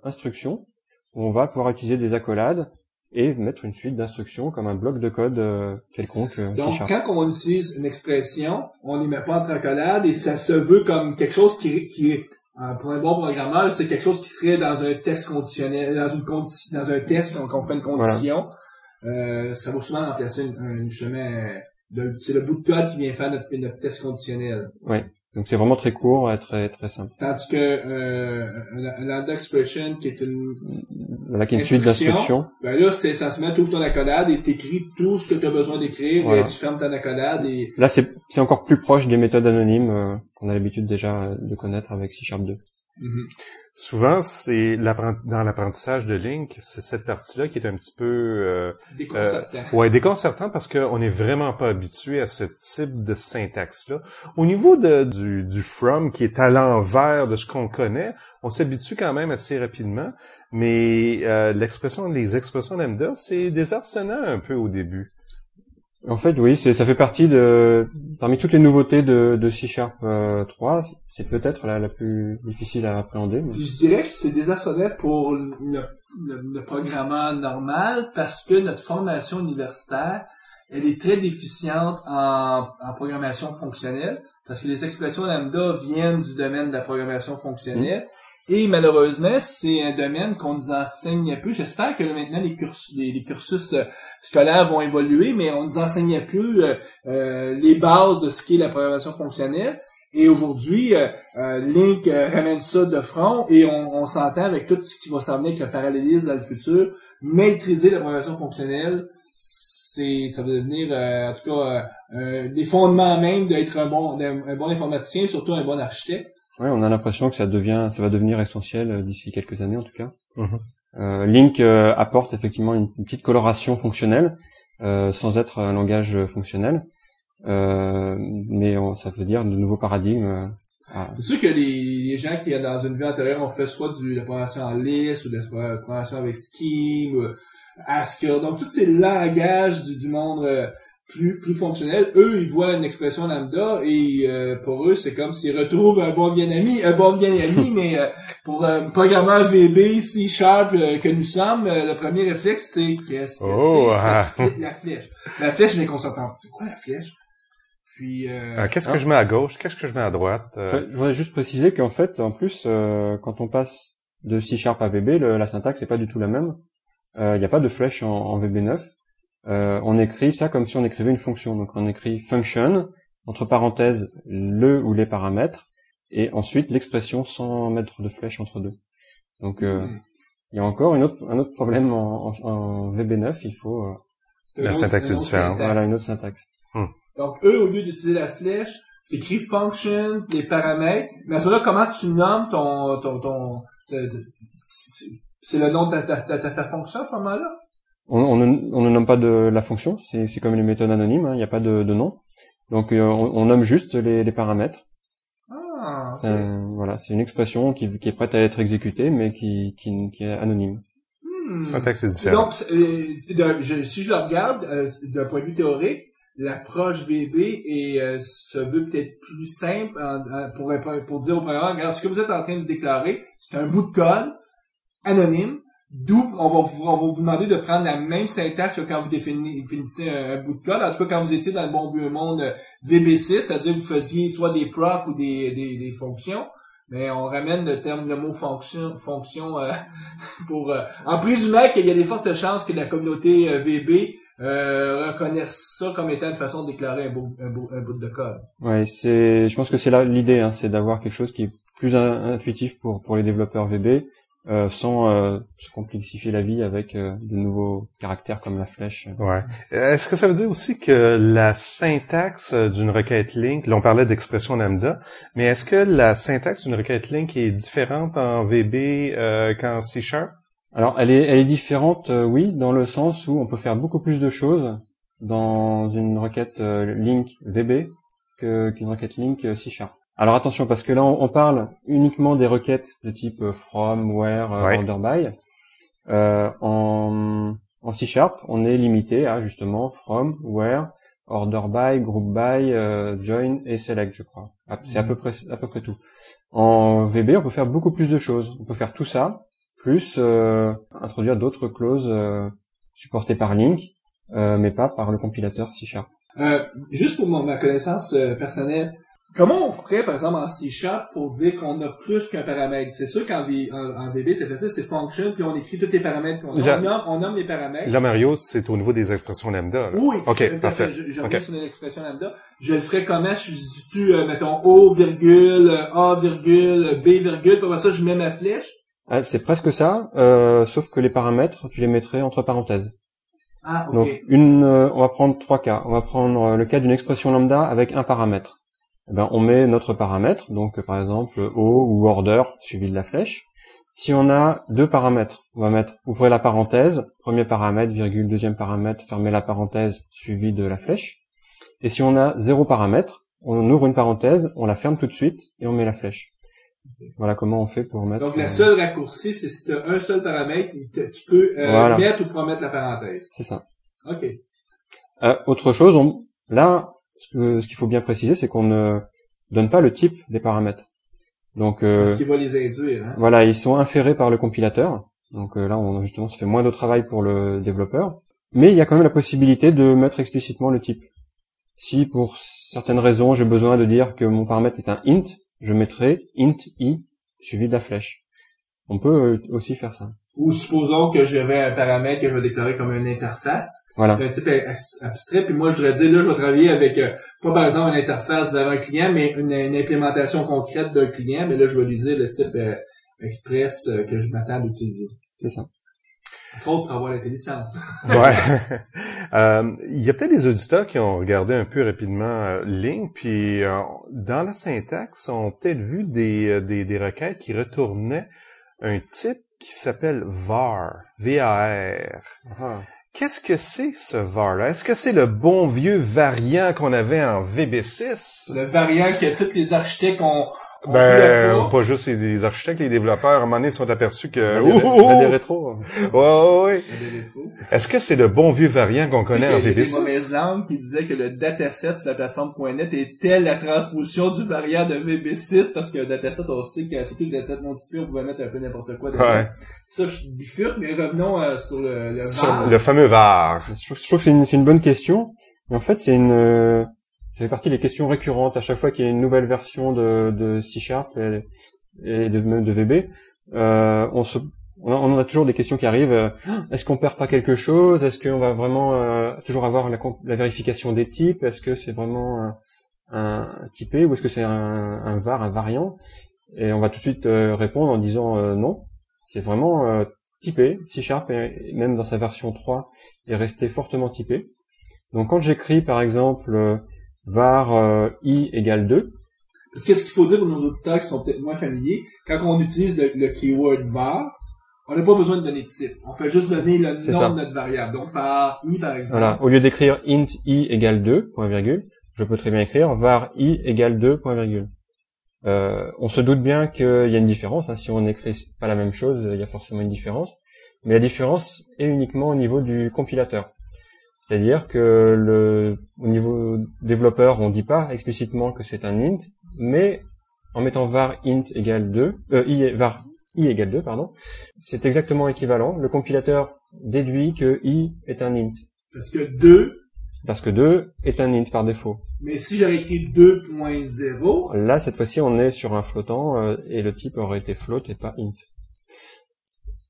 instruction, où on va pouvoir utiliser des accolades et mettre une suite d'instructions comme un bloc de code quelconque. Donc, quand on utilise une expression, on n'y met pas entre accolades et ça se veut comme quelque chose qui est, pour un bon programmeur, c'est quelque chose qui serait dans un texte conditionnel, dans un test qu'on fait une condition. Voilà. Ça va souvent remplacer un chemin. C'est le bout de code qui vient faire notre test conditionnel. Oui. Donc c'est vraiment très court et très très simple. Tandis que un lambda expression qui est une suite d'instructions. Ben là, c'est essentiellement tu ouvres ton accolade et t'écris tout ce que tu as besoin d'écrire et tu fermes ton accolade et là c'est encore plus proche des méthodes anonymes qu'on a l'habitude déjà de connaître avec C# 2. Souvent, c'est dans l'apprentissage de Link, c'est cette partie-là qui est un petit peu déconcertant parce qu'on n'est vraiment pas habitué à ce type de syntaxe-là. Au niveau du from qui est à l'envers de ce qu'on connaît, on s'habitue quand même assez rapidement, mais les expressions lambda, c'est désarçonnant un peu au début. En fait, oui, ça fait partie parmi toutes les nouveautés de C# 3, c'est peut-être la plus difficile à appréhender. Mais... Je dirais que c'est désarçonnant pour le programmeur normal parce que notre formation universitaire, elle est très déficiente en programmation fonctionnelle parce que les expressions lambda viennent du domaine de la programmation fonctionnelle Et malheureusement, c'est un domaine qu'on nous enseigne plus. J'espère que maintenant les cursus scolaires vont évoluer, mais on nous enseigne plus les bases de ce qu'est la programmation fonctionnelle. Et aujourd'hui, Link ramène ça de front et on s'entend avec tout ce qui va s'en venir avec le parallélisme dans le futur. Maîtriser la programmation fonctionnelle, ça va devenir, en tout cas, les fondements même d'être un bon informaticien, surtout un bon architecte. Ouais, on a l'impression que ça va devenir essentiel d'ici quelques années en tout cas. Mhm. Link apporte effectivement une petite coloration fonctionnelle, sans être un langage fonctionnel. Mais ça veut dire de nouveaux paradigmes. C'est sûr que les gens qui, dans une vie antérieure, ont fait soit de la programmation en liste ou de la programmation avec Scheme, ou Haskell, donc tous ces langages du monde plus fonctionnel, eux, ils voient une expression lambda et pour eux, c'est comme s'ils retrouvent un bon vieil ami, mais pour un programmeur VB, C# que nous sommes, le premier réflexe, c'est qu'est-ce que c'est la flèche. La flèche, je qu'on s'entend. C'est quoi la flèche? Puis qu'est-ce que je mets à gauche? Qu'est-ce que je mets à droite? Je voudrais juste préciser qu'en fait, en plus, quand on passe de C# à VB, la syntaxe n'est pas du tout la même. Il n'y a pas de flèche en VB9. On écrit ça comme si on écrivait une fonction. Donc on écrit function, entre parenthèses, le ou les paramètres, et ensuite l'expression sans mettre de flèche entre deux. Donc il y a encore un autre problème en VB9, il faut... la syntaxe est différente. Voilà, une autre syntaxe. Donc, eux, au lieu d'utiliser la flèche, tu écris function, les paramètres, mais à ce moment-là, comment tu nommes c'est le nom de ta fonction à ce moment-là? On ne nomme pas de la fonction, c'est comme les méthodes anonymes, il n'y a pas de nom. Donc on nomme juste les paramètres. Ah, okay. Voilà, c'est une expression qui est prête à être exécutée, mais qui est anonyme. Syntaxe est différente. Donc, si je le regarde d'un point de vue théorique, l'approche VB se veut peut-être plus simple pour dire au programmeur, regarde, ce que vous êtes en train de déclarer, c'est un bout de code anonyme, d'où on va vous demander de prendre la même syntaxe que quand vous définissez un bout de code. En tout cas, quand vous étiez dans le bon monde VB6, c'est-à-dire que vous faisiez soit des procs ou des fonctions, mais on ramène le mot fonction pour en présumant qu'il y a des fortes chances que la communauté VB reconnaissent ça comme étant une façon de déclarer un bout de code. Ouais, je pense que c'est là l'idée, c'est d'avoir quelque chose qui est plus intuitif pour les développeurs VB, sans se complexifier la vie avec de nouveaux caractères comme la flèche. Ouais. Est-ce que ça veut dire aussi que la syntaxe d'une requête link, là on parlait d'expression lambda, mais est-ce que la syntaxe d'une requête link est différente en VB qu'en C#? Alors, elle est différente, oui, dans le sens où on peut faire beaucoup plus de choses dans une requête link VB qu'une requête link C#. Alors attention, parce que là, on parle uniquement des requêtes de type from, where, order by. En C#, on est limité à justement from, where, order by, group by, join et select, je crois. C'est à peu près tout. En VB, on peut faire beaucoup plus de choses. On peut faire tout ça, plus introduire d'autres clauses supportées par Link, mais pas par le compilateur C#. Juste pour ma connaissance personnelle, comment on ferait, par exemple, en C# pour dire qu'on a plus qu'un paramètre? C'est sûr qu'en VB, c'est facile, c'est function, puis on écrit tous les paramètres. On nomme les paramètres. Là, Mario, c'est au niveau des expressions lambda. Là. Oui, OK, parfait. Je reviens sur l'expression lambda. Je le ferais comment? Je substitue, mettons, O, virgule, A, virgule, B, virgule, pour ça, je mets ma flèche. C'est presque ça, sauf que les paramètres, tu les mettrais entre parenthèses. Ah, ok. Donc, on va prendre 3 cas. On va prendre le cas d'une expression lambda avec un paramètre. On met notre paramètre, donc par exemple O ou order suivi de la flèche. Si on a 2 paramètres, on va mettre ouvrez la parenthèse, premier paramètre, virgule, deuxième paramètre, fermez la parenthèse suivi de la flèche. Et si on a 0 paramètre, on ouvre une parenthèse, on la ferme tout de suite et on met la flèche. Voilà comment on fait pour mettre... Donc la seule raccourci, c'est si tu as un seul paramètre, tu peux voilà. mettre ou pas mettre la parenthèse. C'est ça. Ok. Autre chose, là, ce qu'il faut bien préciser, c'est qu'on ne donne pas le type des paramètres. Donc, parce qu'il va les induire. Hein? Voilà, ils sont inférés par le compilateur. Donc là, justement, ça fait moins de travail pour le développeur. Mais il y a quand même la possibilité de mettre explicitement le type. Si pour certaines raisons, j'ai besoin de dire que mon paramètre est un int, je mettrai int i suivi de la flèche. On peut aussi faire ça. Ou supposons que j'avais un paramètre que je vais déclarer comme une interface. Voilà. Un type abstrait, puis moi je voudrais dire, là, je vais travailler avec, pas par exemple une interface vers un client, mais une implémentation concrète d'un client, mais là, je vais lui dire le type express que je m'attends d'utiliser. C'est ça. Entre autres, pour avoir l'intelligence. Ouais. Il y a peut-être des auditeurs qui ont regardé un peu rapidement Link, puis dans la syntaxe, ont peut-être vu des requêtes qui retournaient un type qui s'appelle var, V-A-R. Ah. Qu'est-ce que c'est ce var-là? Est-ce que c'est le bon vieux variant qu'on avait en VB6? Le variant que tous les architectes ont Pas juste les architectes, les développeurs, à un moment donné, sont aperçus que... Il y a des rétros. Ouais. Est-ce que c'est le bon vieux variant qu'on connaît en VB6? Il y a des mauvaises langues qui disaient que le dataset sur la plateforme .NET était la transposition du variant de VB6, parce que le dataset, on sait que surtout le dataset non typé, on pouvait mettre un peu n'importe quoi dedans. Ouais. Ça, je bifurque, mais revenons sur le Sur var. le fameux var. Je trouve que c'est une bonne question. Mais en fait, ça fait partie des questions récurrentes. À chaque fois qu'il y a une nouvelle version de C# et même de VB, on a toujours des questions qui arrivent. Est-ce qu'on perd pas quelque chose? Est-ce qu'on va vraiment toujours avoir la vérification des types? Est-ce que c'est vraiment un typé ou est-ce que c'est un var, un variant? Et on va tout de suite répondre en disant non. C'est vraiment typé. C# et même dans sa version 3 est resté fortement typé. Donc quand j'écris par exemple var i égale 2. Parce que ce qu'il faut dire pour nos auditeurs qui sont peut-être moins familiers, quand on utilise le keyword var, on n'a pas besoin de donner de type. On fait juste donner le nom de notre variable. Donc par i par exemple. Voilà. Au lieu d'écrire int i égale 2, point virgule, je peux très bien écrire var i égale 2, point virgule. On se doute bien qu'il y a une différence. Hein. Si on n'écrit pas la même chose, il y a forcément une différence. Mais la différence est uniquement au niveau du compilateur. C'est-à-dire que au niveau développeur, on dit pas explicitement que c'est un int, mais en mettant var int égale 2, var i égale 2, pardon, c'est exactement équivalent. Le compilateur déduit que i est un int. Parce que 2 est un int par défaut. Mais si j'avais écrit 2.0, là, cette fois-ci, on est sur un flottant, et le type aurait été float et pas int.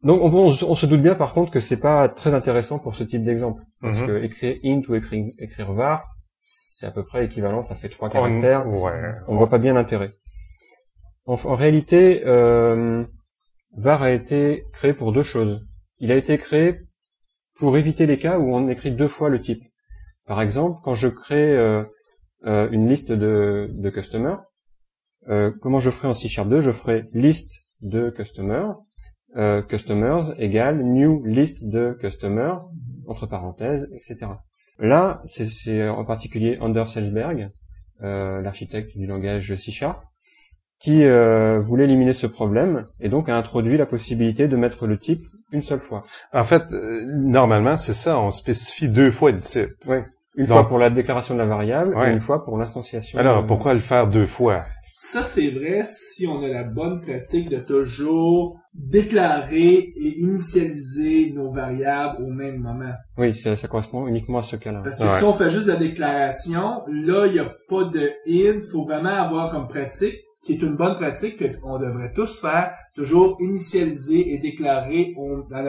Donc on se doute bien par contre que c'est pas très intéressant pour ce type d'exemple. Parce que écrire int ou écrire var, c'est à peu près équivalent, ça fait 3 caractères. On voit pas bien l'intérêt. En réalité, var a été créé pour deux choses. Il a été créé pour éviter les cas où on écrit deux fois le type. Par exemple, quand je crée une liste de customers, comment je ferai en C#2? Je ferai liste de customers, customers égale new list de customers, entre parenthèses, etc. Là, c'est en particulier Anders Hellsberg, l'architecte du langage C#, qui voulait éliminer ce problème et donc a introduit la possibilité de mettre le type une seule fois. En fait, normalement, c'est ça, on spécifie deux fois le type. Oui, une fois pour la déclaration de la variable et une fois pour l'instanciation. Alors, pourquoi le faire deux fois? Ça, c'est vrai si on a la bonne pratique de toujours déclarer et initialiser nos variables au même moment. Oui, ça correspond uniquement à ce cas-là. Parce que si on fait juste la déclaration, là, il n'y a pas de int. Il faut vraiment avoir comme pratique, qui est une bonne pratique qu'on devrait tous faire, toujours initialiser et déclarer dans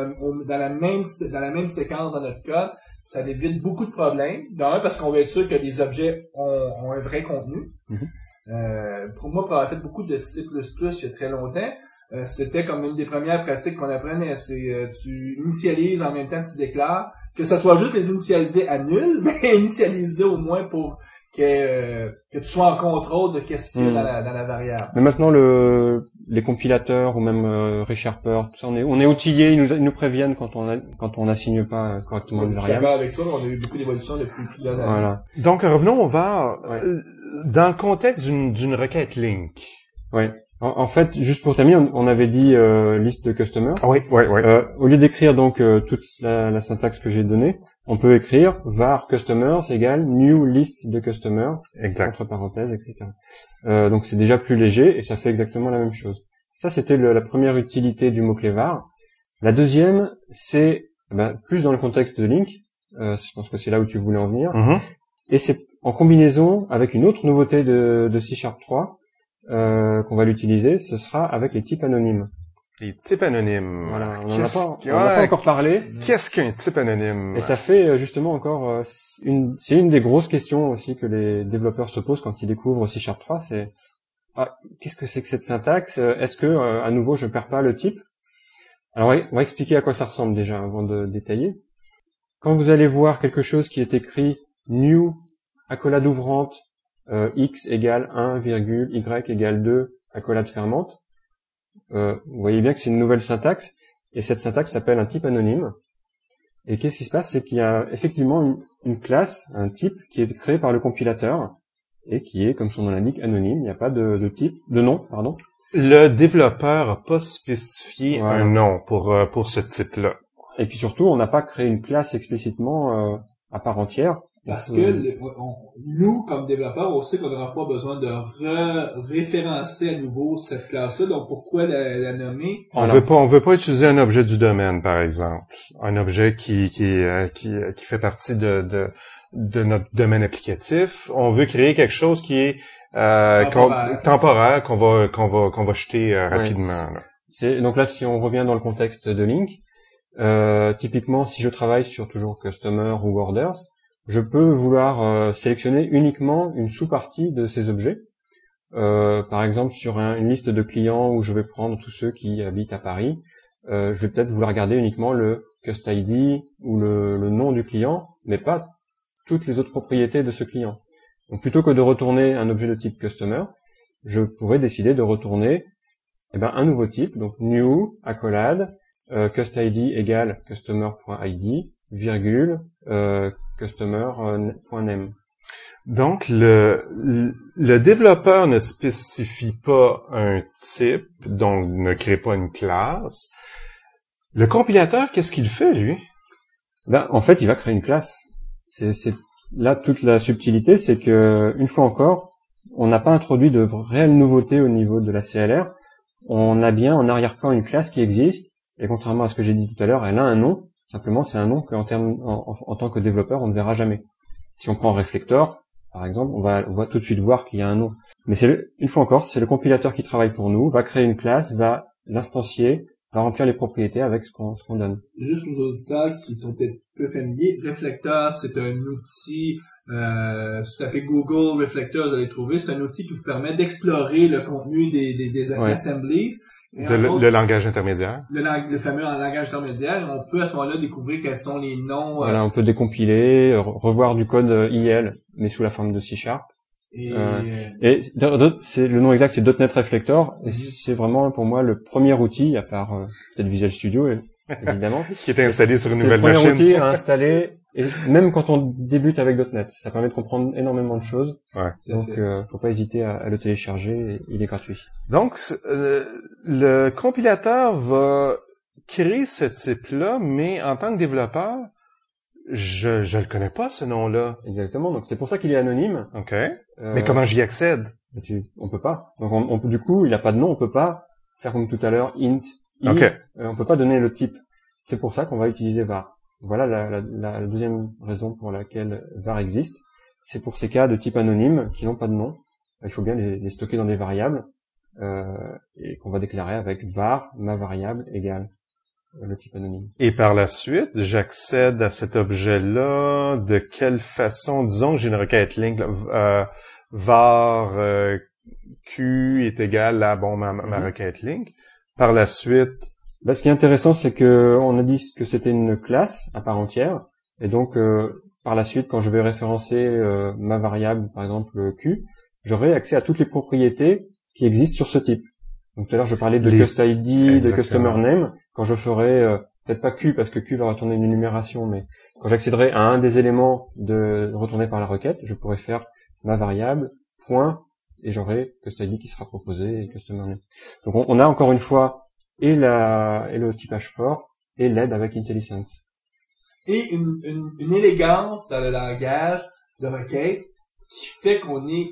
la même séquence dans notre code. Ça évite beaucoup de problèmes. D'un, parce qu'on va être sûr que les objets ont un vrai contenu. Pour moi, pour avoir fait beaucoup de C++ il y a très longtemps, c'était comme une des premières pratiques qu'on apprenait, c'est tu initialises en même temps que tu déclares, que ça soit juste les initialiser à nul, mais initialise-les au moins pour que tu sois en contrôle de qu'est-ce qu'il y a dans la variable. Mais maintenant, les compilateurs ou même ReSharper, tout ça, on est outillés, ils nous préviennent quand on n'assigne pas correctement une variable. Je suis d'accord avec toi, on a eu beaucoup d'évolutions depuis plusieurs années. Voilà. Donc, revenons au var. Dans le contexte d'une requête link. Oui. En fait, juste pour terminer, on avait dit liste de customers. Oui. Au lieu d'écrire donc toute la syntaxe que j'ai donnée, on peut écrire var customers égale new list de customers, entre parenthèses, etc. Donc c'est déjà plus léger et ça fait exactement la même chose. Ça, c'était la première utilité du mot-clé var. La deuxième, c'est plus dans le contexte de link. Je pense que c'est là où tu voulais en venir. Et c'est en combinaison avec une autre nouveauté de C#3 qu'on va l'utiliser, ce sera avec les types anonymes. Les types anonymes. Voilà, on Qu'est-ce- en a pas encore parlé. Qu'est-ce qu'un type anonyme? Et ça fait justement encore c'est une des grosses questions aussi que les développeurs se posent quand ils découvrent C# 3, c'est qu'est-ce que c'est que cette syntaxe? Est-ce que à nouveau je perds pas le type? Alors on va expliquer à quoi ça ressemble déjà avant de détailler. Quand vous allez voir quelque chose qui est écrit new accolade ouvrante x égale 1, y égale 2 accolade fermante, vous voyez bien que c'est une nouvelle syntaxe, et cette syntaxe s'appelle un type anonyme. Et qu'est-ce qui se passe? C'est qu'il y a effectivement une classe, un type, qui est créé par le compilateur, et qui est, comme son nom l'indique, anonyme. Il n'y a pas de type, de nom, pardon. Le développeur n'a pas spécifié Voilà. un nom pour ce type-là. Et puis surtout, on n'a pas créé une classe explicitement à part entière. Parce que nous, comme développeurs, on sait qu'on n'aura pas besoin de référencer à nouveau cette classe-là. Donc, pourquoi la nommer? On veut pas utiliser un objet du domaine, par exemple. Un objet qui fait partie de notre domaine applicatif. On veut créer quelque chose qui est temporaire, qu'on va jeter rapidement. Ouais, donc là, si on revient dans le contexte de Link, typiquement, si je travaille sur toujours Customer ou Orders, je peux vouloir sélectionner uniquement une sous-partie de ces objets. Par exemple, sur une liste de clients où je vais prendre tous ceux qui habitent à Paris, je vais peut-être vouloir garder uniquement le Cust ID ou le nom du client, mais pas toutes les autres propriétés de ce client. Donc plutôt que de retourner un objet de type Customer, je pourrais décider de retourner un nouveau type, donc new, accolade, Cust ID égale customer.id, virgule, customer.name. Donc, le développeur ne spécifie pas un type, donc ne crée pas une classe. Le compilateur, qu'est-ce qu'il fait, lui? En fait, il va créer une classe. C'est là toute la subtilité, c'est que, une fois encore, on n'a pas introduit de réelles nouveautés au niveau de la CLR. On a bien en arrière-plan une classe qui existe, et contrairement à ce que j'ai dit tout à l'heure, elle a un nom. Simplement, c'est un nom qu'en tant que développeur, on ne verra jamais. Si on prend Reflector, par exemple, on va tout de suite voir qu'il y a un nom. Mais une fois encore, c'est le compilateur qui travaille pour nous, va créer une classe, va l'instancier, va remplir les propriétés avec ce qu'on donne. Juste pour nos auditeurs qui sont peut-être peu familiers, Reflector, c'est un outil, si vous tapez Google Reflector, vous allez trouver, c'est un outil qui vous permet d'explorer le contenu des assemblies. Le langage intermédiaire. Le fameux langage intermédiaire. On peut à ce moment-là découvrir quels sont les noms. Voilà, on peut décompiler, revoir du code IL, mais sous la forme de C#. Et c'est le nom exact, c'est .NET Reflector, et c'est vraiment pour moi le premier outil, à part peut-être Visual Studio, évidemment, qui est installé sur une nouvelle machine. C'est le premier outil à installer, et même quand on débute avec .NET, ça permet de comprendre énormément de choses. Ouais. Donc, faut pas hésiter à le télécharger, il est gratuit. Donc, le compilateur va créer ce type-là, mais en tant que développeur, je le connais pas, ce nom-là. Exactement. Donc, c'est pour ça qu'il est anonyme. OK. Mais comment j'y accède? On peut pas. Donc, du coup, il a pas de nom, on peut pas faire comme tout à l'heure, int, i. Okay. On peut pas donner le type. C'est pour ça qu'on va utiliser var. Voilà la deuxième raison pour laquelle var existe. C'est pour ces cas de type anonyme qui n'ont pas de nom. Il faut bien les stocker dans des variables, et qu'on va déclarer avec var, ma variable égale le type anonyme. Et par la suite, j'accède à cet objet-là de quelle façon? Disons que j'ai une requête link, var q est égal à ma requête link. Par la suite, ce qui est intéressant, c'est que on a dit que c'était une classe à part entière, et donc par la suite, quand je vais référencer ma variable, par exemple q, j'aurai accès à toutes les propriétés qui existent sur ce type. Donc tout à l'heure, je parlais de Cust ID, de Customer Name. Quand je ferai, peut-être pas Q, parce que Q va retourner une énumération, mais quand j'accéderai à un des éléments retournés par la requête, je pourrai faire ma variable, point, et j'aurai Cust ID qui sera proposé et Customer Name. Donc on a encore une fois et le typage fort et l'aide avec IntelliSense. Et une élégance dans le langage de requête qui fait qu'on est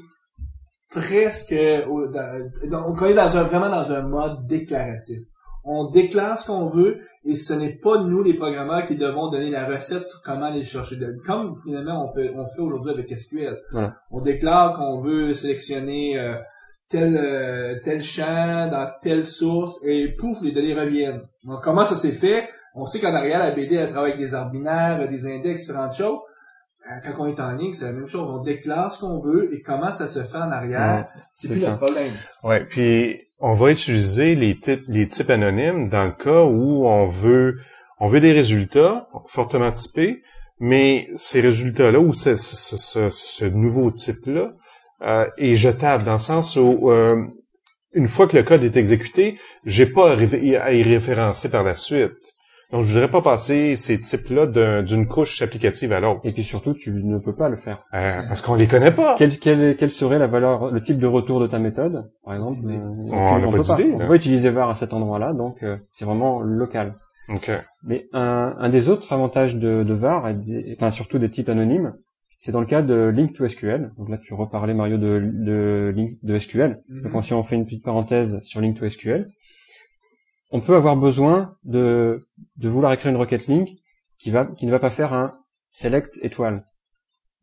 presque on est vraiment dans un mode déclaratif. On déclare ce qu'on veut et ce n'est pas nous les programmeurs qui devons donner la recette sur comment aller chercher comme finalement on fait aujourd'hui avec SQL. Voilà. On déclare qu'on veut sélectionner tel champ dans telle source et pouf, les données reviennent. Donc comment ça s'est fait? On sait qu'en arrière, la BD, elle travaille avec des arbres binaires, des index, différentes choses. Quand on est en ligne, c'est la même chose. On déclare ce qu'on veut et comment ça se fait en arrière, c'est plus le problème. Ouais, puis on va utiliser les types anonymes dans le cas où on veut des résultats fortement typés, mais ces résultats-là ou ce nouveau type-là est jetable dans le sens où une fois que le code est exécuté, j'ai pas à y référencer par la suite. Donc, je voudrais pas passer ces types-là d'une couche applicative à l'autre. Et puis surtout, tu ne peux pas le faire. Parce qu'on les connaît pas. Quelle serait la valeur, le type de retour de ta méthode, par exemple? On n'a pas d'idée. On peut pas utiliser var à cet endroit-là, donc c'est vraiment local. Okay. Mais un des autres avantages de var, enfin surtout des types anonymes, c'est dans le cas de link to SQL. Donc là, tu reparlais, Mario, de SQL. Donc si on fait une petite parenthèse sur link to SQL, on peut avoir besoin de vouloir écrire une requête link qui ne va pas faire un select étoile.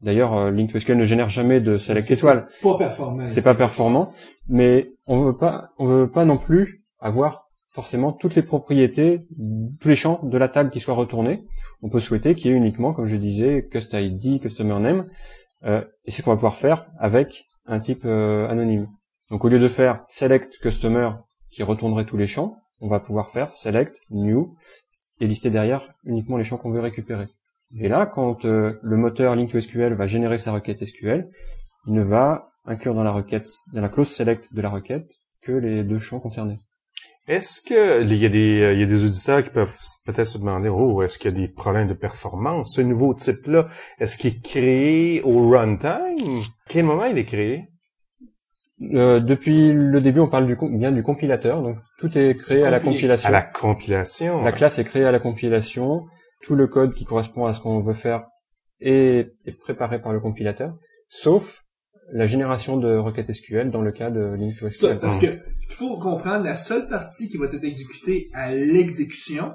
D'ailleurs, link to SQL ne génère jamais de select étoile. C'est pas performant. C'est pas performant, mais on veut pas non plus avoir forcément toutes les propriétés, tous les champs de la table qui soient retournés. On peut souhaiter qu'il y ait uniquement, comme je disais, cust ID, customer name, et c'est ce qu'on va pouvoir faire avec un type anonyme. Donc au lieu de faire select customer qui retournerait tous les champs, on va pouvoir faire select new et lister derrière uniquement les champs qu'on veut récupérer. Et là, quand le moteur Link2SQL va générer sa requête SQL, il ne va inclure dans la clause select de la requête que les deux champs concernés. Est-ce que il y a des auditeurs qui peuvent peut-être se demander, est-ce qu'il y a des problèmes de performance? Ce nouveau type-là, est-ce qu'il est créé au runtime? À quel moment il est créé? Depuis le début, on parle bien du compilateur, donc tout est créé à la compilation. À la compilation. La classe est créée à la compilation. Tout le code qui correspond à ce qu'on veut faire est préparé par le compilateur, sauf la génération de requêtes SQL dans le cas de Link2SQL. Parce que ce qu'il faut comprendre, la seule partie qui va être exécutée à l'exécution,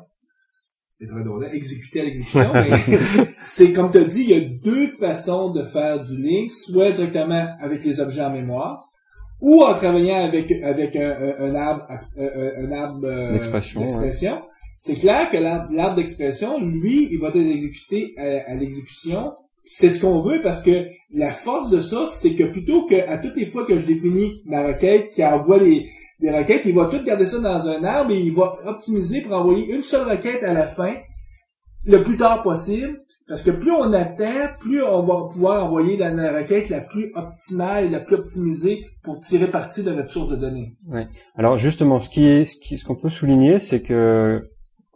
c'est très drôle, exécuter à l'exécution, mais c'est comme tu as dit, il y a deux façons de faire du link, soit directement avec les objets en mémoire, ou en travaillant avec un arbre d'expression. Ouais. C'est clair que l'arbre d'expression, lui, il va être exécuté à l'exécution. C'est ce qu'on veut parce que la force de ça, c'est que plutôt que à toutes les fois que je définis ma requête qui envoie les requêtes, il va tout garder ça dans un arbre et il va optimiser pour envoyer une seule requête à la fin le plus tard possible. Parce que plus on attend, plus on va pouvoir envoyer la requête la plus optimale et la plus optimisée pour tirer parti de notre source de données. Ouais. Alors justement, ce qu'on peut souligner, c'est que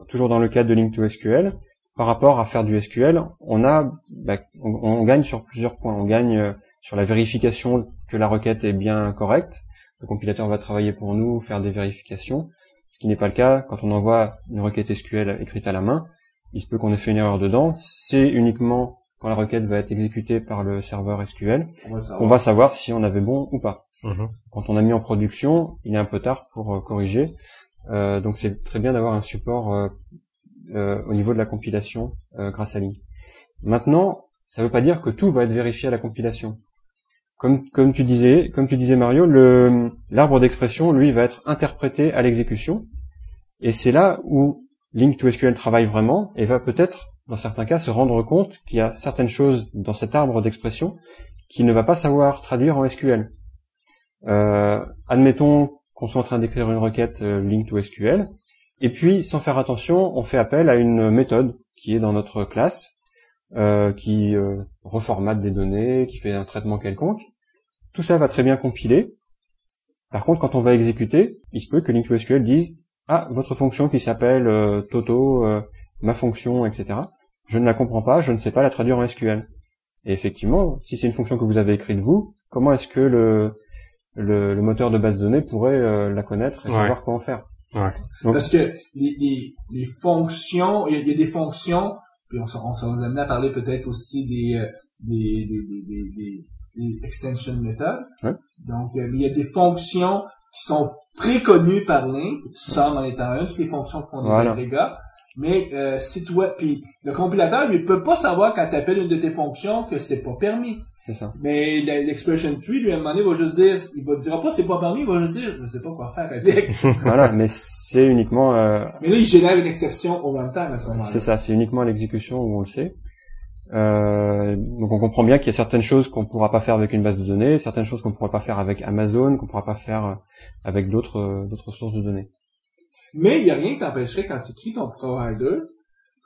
toujours dans le cadre de Link2SQL, par rapport à faire du SQL, on gagne sur plusieurs points. On gagne sur la vérification que la requête est bien correcte. Le compilateur va travailler pour nous, faire des vérifications, ce qui n'est pas le cas quand on envoie une requête SQL écrite à la main. Il se peut qu'on ait fait une erreur dedans. C'est uniquement quand la requête va être exécutée par le serveur SQL qu'on va savoir si on avait bon ou pas. Quand on a mis en production, il est un peu tard pour corriger. Donc c'est très bien d'avoir un support au niveau de la compilation grâce à Link. Maintenant, ça ne veut pas dire que tout va être vérifié à la compilation. Comme tu disais Mario, l'arbre d'expression, lui, va être interprété à l'exécution. Et c'est là où Link2SQL travaille vraiment et va peut-être, dans certains cas, se rendre compte qu'il y a certaines choses dans cet arbre d'expression qu'il ne va pas savoir traduire en SQL. Admettons qu'on soit en train d'écrire une requête Link2SQL, et puis, sans faire attention, on fait appel à une méthode qui est dans notre classe, qui reformate des données, qui fait un traitement quelconque. Tout ça va très bien compiler. Par contre, quand on va exécuter, il se peut que Link2SQL dise « Ah, votre fonction qui s'appelle Toto, ma fonction, etc. Je ne la comprends pas, je ne sais pas la traduire en SQL. » Et effectivement, si c'est une fonction que vous avez écrite vous, comment est-ce que le moteur de base de données pourrait la connaître et savoir comment faire? Ouais. Donc, parce que les fonctions, il y a des fonctions, puis ça va nous amener à parler peut-être aussi des extension methods. Ouais. Donc, il y a des fonctions qui sont préconnues par Link, SUM en étant une, toutes les fonctions qu'on a agrégats. Mais si toi, puis le compilateur, lui, peut pas savoir quand t'appelles une de tes fonctions que c'est pas permis. C'est ça. Mais l'expression tree, lui, à un moment donné, va juste dire, il va dira pas c'est pas permis, il va juste dire, je sais pas quoi faire avec. Voilà, mais c'est uniquement... Mais là, il génère une exception au runtime à ce moment-là. c'est ça, c'est uniquement à l'exécution où on le sait. Donc on comprend bien qu'il y a certaines choses qu'on pourra pas faire avec une base de données, certaines choses qu'on pourra pas faire avec Amazon, qu'on pourra pas faire avec d'autres sources de données. Mais il y a rien qui t'empêcherait quand tu écris ton provider,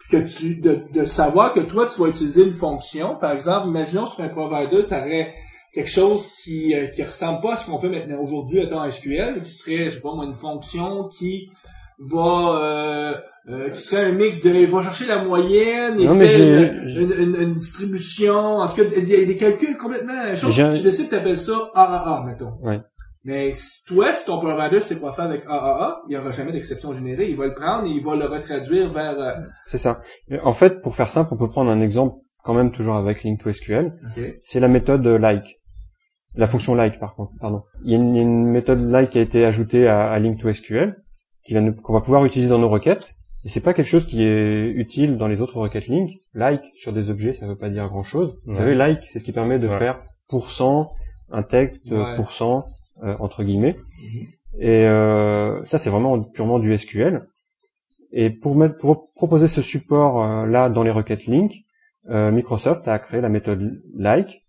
que de savoir que toi, tu vas utiliser une fonction. Par exemple, imaginons sur un provider, tu aurais quelque chose qui ressemble pas à ce qu'on fait maintenant aujourd'hui en SQL, qui serait, je sais pas moi, une fonction qui va qui serait un mix de il va chercher la moyenne et faire une distribution, en tout cas des calculs complètement chose que tu décides t'appelles ça AAA, mettons. Ouais. Mais si ton provider sait quoi faire avec AAA, il n'y aura jamais d'exception générée. Il va le prendre et il va le retraduire vers... C'est ça. En fait, pour faire simple, on peut prendre un exemple quand même toujours avec Link2SQL. Okay. C'est la méthode like. La fonction like, pardon. Il y a une méthode like qui a été ajoutée à Link2SQL qu'on va pouvoir utiliser dans nos requêtes. Et c'est pas quelque chose qui est utile dans les autres requêtes Link. Like sur des objets, ça veut pas dire grand chose. Vous savez, like, c'est ce qui permet de faire %, un texte, %, entre guillemets. Et ça, c'est vraiment purement du SQL. Et pour proposer ce support là dans les requêtes Link, Microsoft a créé la méthode like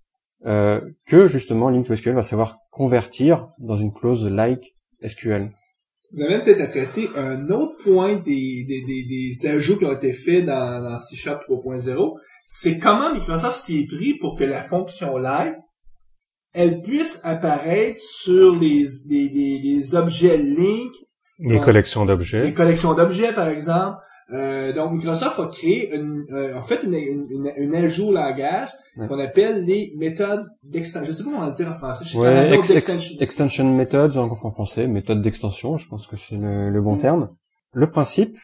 que justement Link2SQL va savoir convertir dans une clause like SQL. Vous avez peut-être à traiter un autre point des ajouts qui ont été faits dans C# 3.0. C'est comment Microsoft s'y est pris pour que la fonction like elle puisse apparaître sur les objets Link. Les collections d'objets. Les collections d'objets, par exemple. Donc, Microsoft a créé une ajout au langage qu'on appelle les méthodes d'extension. Je sais pas comment on va le dire en français. Extension methods en français, méthode d'extension, je pense que c'est le bon terme. Le principe,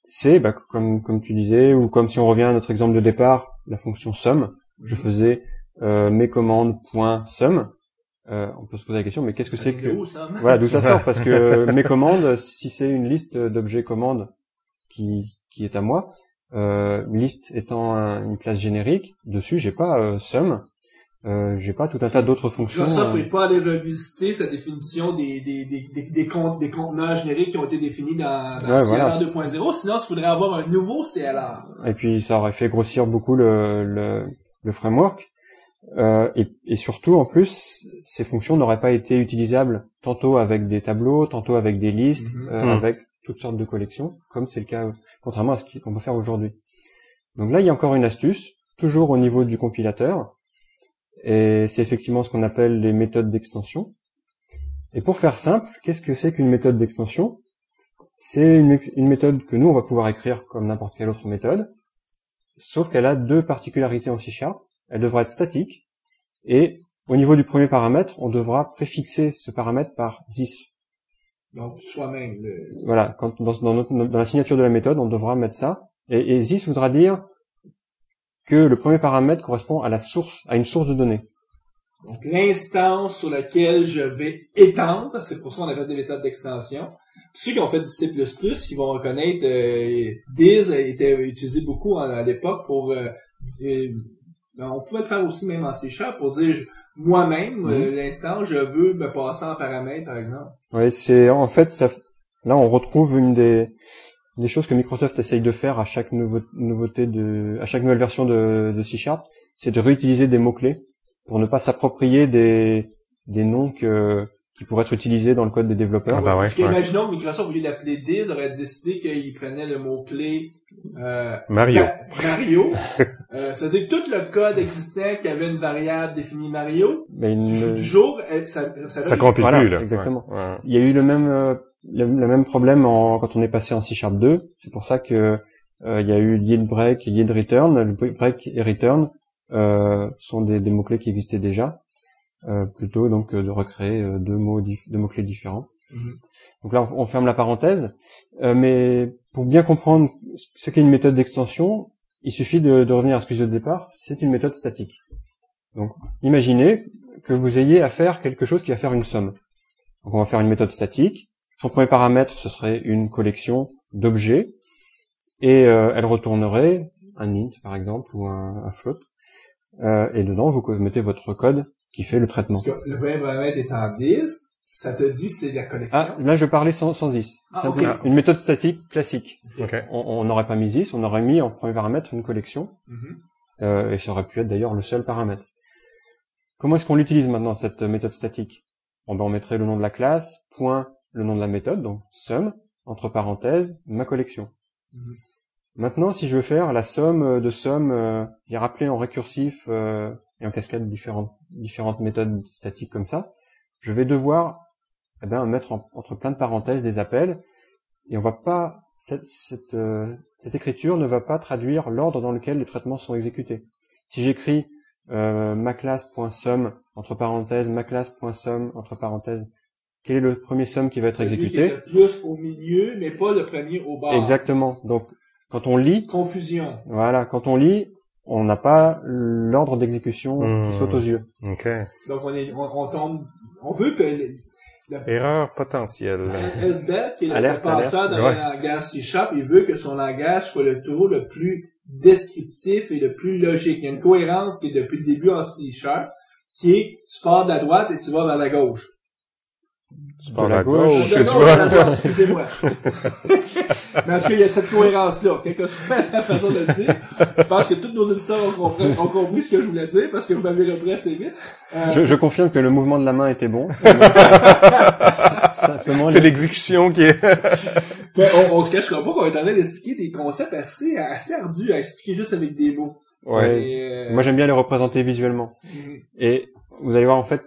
c'est, comme tu disais, ou comme si on revient à notre exemple de départ, la fonction sum. Je faisais mes commandes .sum. On peut se poser la question, mais qu'est-ce que c'est que... Voilà, d'où ça sort, parce que mes commandes, si c'est une liste d'objets commandes qui est à moi, liste étant une classe générique, dessus j'ai pas sum, j'ai pas tout un tas d'autres fonctions. Microsoft n'est pas aller revisiter sa définition des conteneurs génériques qui ont été définis dans CLR 2.0, sinon il faudrait avoir un nouveau CLR. Et puis ça aurait fait grossir beaucoup le framework. Et surtout, en plus, ces fonctions n'auraient pas été utilisables tantôt avec des tableaux, tantôt avec des listes, avec toutes sortes de collections, comme c'est le cas, contrairement à ce qu'on peut faire aujourd'hui. Donc là, il y a encore une astuce, toujours au niveau du compilateur, et c'est effectivement ce qu'on appelle les méthodes d'extension. Et pour faire simple, qu'est-ce que c'est qu'une méthode d'extension? C'est une méthode que nous, on va pouvoir écrire comme n'importe quelle autre méthode, sauf qu'elle a deux particularités en C#. Elle devra être statique, et au niveau du premier paramètre, on devra préfixer ce paramètre par this. Donc, soi-même. Voilà, dans la signature de la méthode, on devra mettre ça, et this voudra dire que le premier paramètre correspond à une source de données. Donc, l'instance sur laquelle je vais étendre, c'est pour ça qu'on appelle des méthodes d'extension. Ceux qui ont fait du C++, ils vont reconnaître, this a été utilisé beaucoup à l'époque pour, on pouvait le faire aussi même en C# pour dire moi-même, l'instant, je veux me passer en paramètre, par exemple. Oui, c'est en fait ça. Là, on retrouve une des choses que Microsoft essaye de faire à chaque à chaque nouvelle version de C#, c'est de réutiliser des mots-clés pour ne pas s'approprier des noms qui pourraient être utilisés dans le code des développeurs. Parce qu'imaginons que Microsoft, au lieu d'appeler this, aurait décidé qu'il prenait le mot-clé Mario. Ça veut dire que tout le code existant qui avait une variable définie Mario, du jour, ça compile plus, là. Exactement. Ouais. Il y a eu le même problème quand on est passé en C# 2. C'est pour ça que il y a eu yield break et yield return. Le break et return sont des mots-clés qui existaient déjà. Plutôt donc de recréer deux mots-clés différents. Donc là, on ferme la parenthèse. Mais pour bien comprendre ce qu'est une méthode d'extension, il suffit de revenir à ce que j'ai dit au départ. C'est une méthode statique. Donc, imaginez que vous ayez à faire quelque chose qui va faire une somme. Donc, on va faire une méthode statique. Son premier paramètre, ce serait une collection d'objets. et elle retournerait un int par exemple ou un float, et dedans vous mettez votre code qui fait le traitement. Parce que le premier paramètre étant 10, ça te dit c'est de la collection. Ah, là je parlais sans is. Ah, C'est ok. une méthode statique classique. OK. On n'aurait pas mis is, on aurait mis en premier paramètre une collection, Mhm. et ça aurait pu être d'ailleurs le seul paramètre. Comment est-ce qu'on l'utilise maintenant, cette méthode statique? Bon, ben, on mettrait le nom de la classe, point le nom de la méthode, donc sum, entre parenthèses, ma collection. Mhm. Maintenant, si je veux faire la somme de somme, et rappeler en récursif et en cascade différentes méthodes statiques comme ça, je vais devoir mettre entre plein de parenthèses des appels, et on va pas cette écriture ne va pas traduire l'ordre dans lequel les traitements sont exécutés. Si j'écris maclass.sum entre parenthèses maclass.sum entre parenthèses, quel est le premier sum qui va être Celui qui exécuté? est le plus au milieu, mais pas le premier au bas. Exactement. Donc quand on lit, Confusion. voilà, quand on lit, on n'a pas l'ordre d'exécution qui saute aux yeux. OK. Donc on tombe, on veut que Erreur potentielle. SBET, qui est le Alerte, penseur dans ouais. le langage C#, il veut que son langage soit le tour le plus descriptif et le plus logique. Il y a une cohérence qui est depuis le début en C#, qui est, tu pars de la droite et tu vas vers la gauche. Tu pars De à la gauche, gauche, De tu gauche à la vois. droite, excusez-moi. Mais en tout cas, il y a cette cohérence-là, quelle que soit la façon de le dire. Je pense que tous nos éditeurs ont compris ce que je voulais dire, parce que vous m'avez repris assez vite. Je confirme que le mouvement de la main était bon. Simplement, C'est l'exécution qui est... Mais on se cachera pas qu'on est en train d'expliquer des concepts assez ardus à expliquer juste avec des mots. Ouais. Et, moi j'aime bien les représenter visuellement. mhm. Et vous allez voir en fait,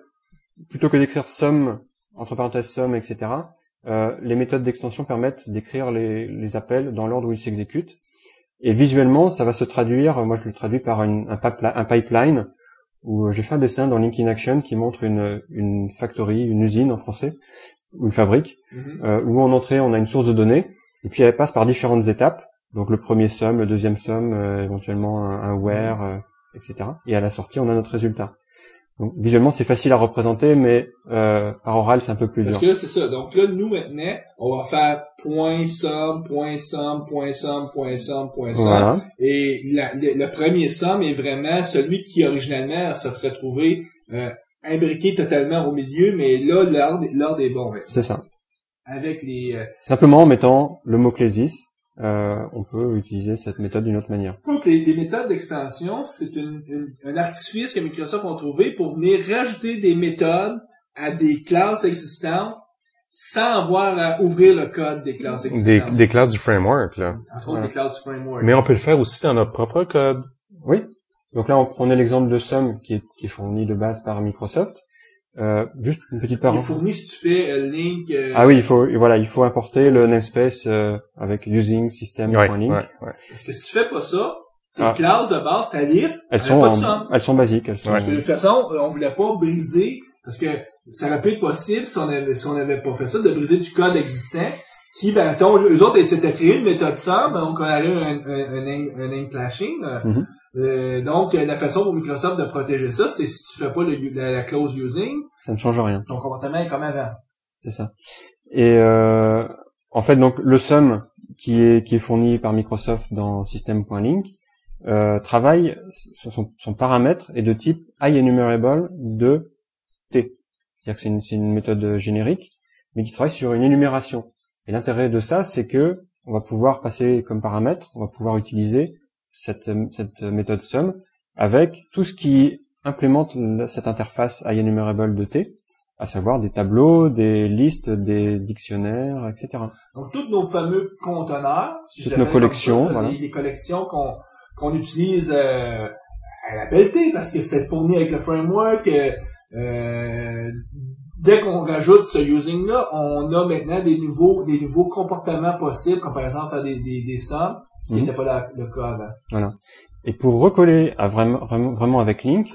plutôt que d'écrire somme, entre parenthèses somme, etc., les méthodes d'extension permettent d'écrire les appels dans l'ordre où ils s'exécutent. Et visuellement, ça va se traduire, moi je le traduis par un pipeline, où j'ai fait un dessin dans Link in Action qui montre une factory, une usine en français, ou une fabrique, où en entrée on a une source de données, et puis elle passe par différentes étapes. Donc le premier somme, le deuxième somme, éventuellement un where, etc. Et à la sortie, on a notre résultat. Donc visuellement, c'est facile à représenter, mais par oral, c'est un peu plus Parce dur. que là, c'est ça. Donc là, nous, maintenant, on va faire point somme, point somme, point somme, point somme, point somme. Voilà, Et le premier somme est vraiment celui qui, originalement, se serait trouvé imbriqué totalement au milieu, mais là, l'ordre est bon. Ouais. c'est ça. Avec les... Simplement en mettant le mot-clé this, on peut utiliser cette méthode d'une autre manière. Donc, les méthodes d'extension, c'est un artifice que Microsoft ont trouvé pour venir rajouter des méthodes à des classes existantes sans avoir à ouvrir le code des classes existantes. Des classes du framework, là. Entre autres, des classes framework. Mais on peut le faire aussi dans notre propre code. Oui. Donc là, on prenait l'exemple de Sum qui est fourni de base par Microsoft. Juste une petite Il parenthèse. fournit, si tu fais link... Ah oui, il faut importer le namespace avec using system.link. Ouais. Parce que si tu fais pas ça, tes Ah. classes de base, ta liste, Elles elle a pas de somme. sont basiques. Elles sont. Parce que de toute façon, on voulait pas briser, parce que ça aurait pu être possible si on avait pas fait ça, de briser du code existant, qui, ben, eux autres, ils s'étaient créé une méthode somme, donc on aurait eu un name clashing. Mhm. Donc, la façon pour Microsoft de protéger ça, c'est si tu fais pas la clause using, Ça ne change rien. ton comportement est comme avant. C'est ça. Et en fait, donc le sum qui est fourni par Microsoft dans system.link travaille son paramètre est de type IEnumerable de T. C'est-à-dire que c'est une méthode générique, mais qui travaille sur une énumération. Et l'intérêt de ça, c'est que on va pouvoir passer comme paramètre, on va pouvoir utiliser cette méthode sum avec tout ce qui implémente cette interface IEnumerable de T, à savoir des tableaux, des listes, des dictionnaires, etc. Donc, tous nos fameux conteneurs, si Toutes je nos l'appelle collections, comme ça, voilà. les collections qu'on utilise à la pelletée, parce que c'est fourni avec le framework. Dès qu'on rajoute ce using-là, on a maintenant des nouveaux comportements possibles, comme par exemple faire des sommes, ce qui n'était pas le cas avant. Voilà. Et pour recoller à vraiment avec Link,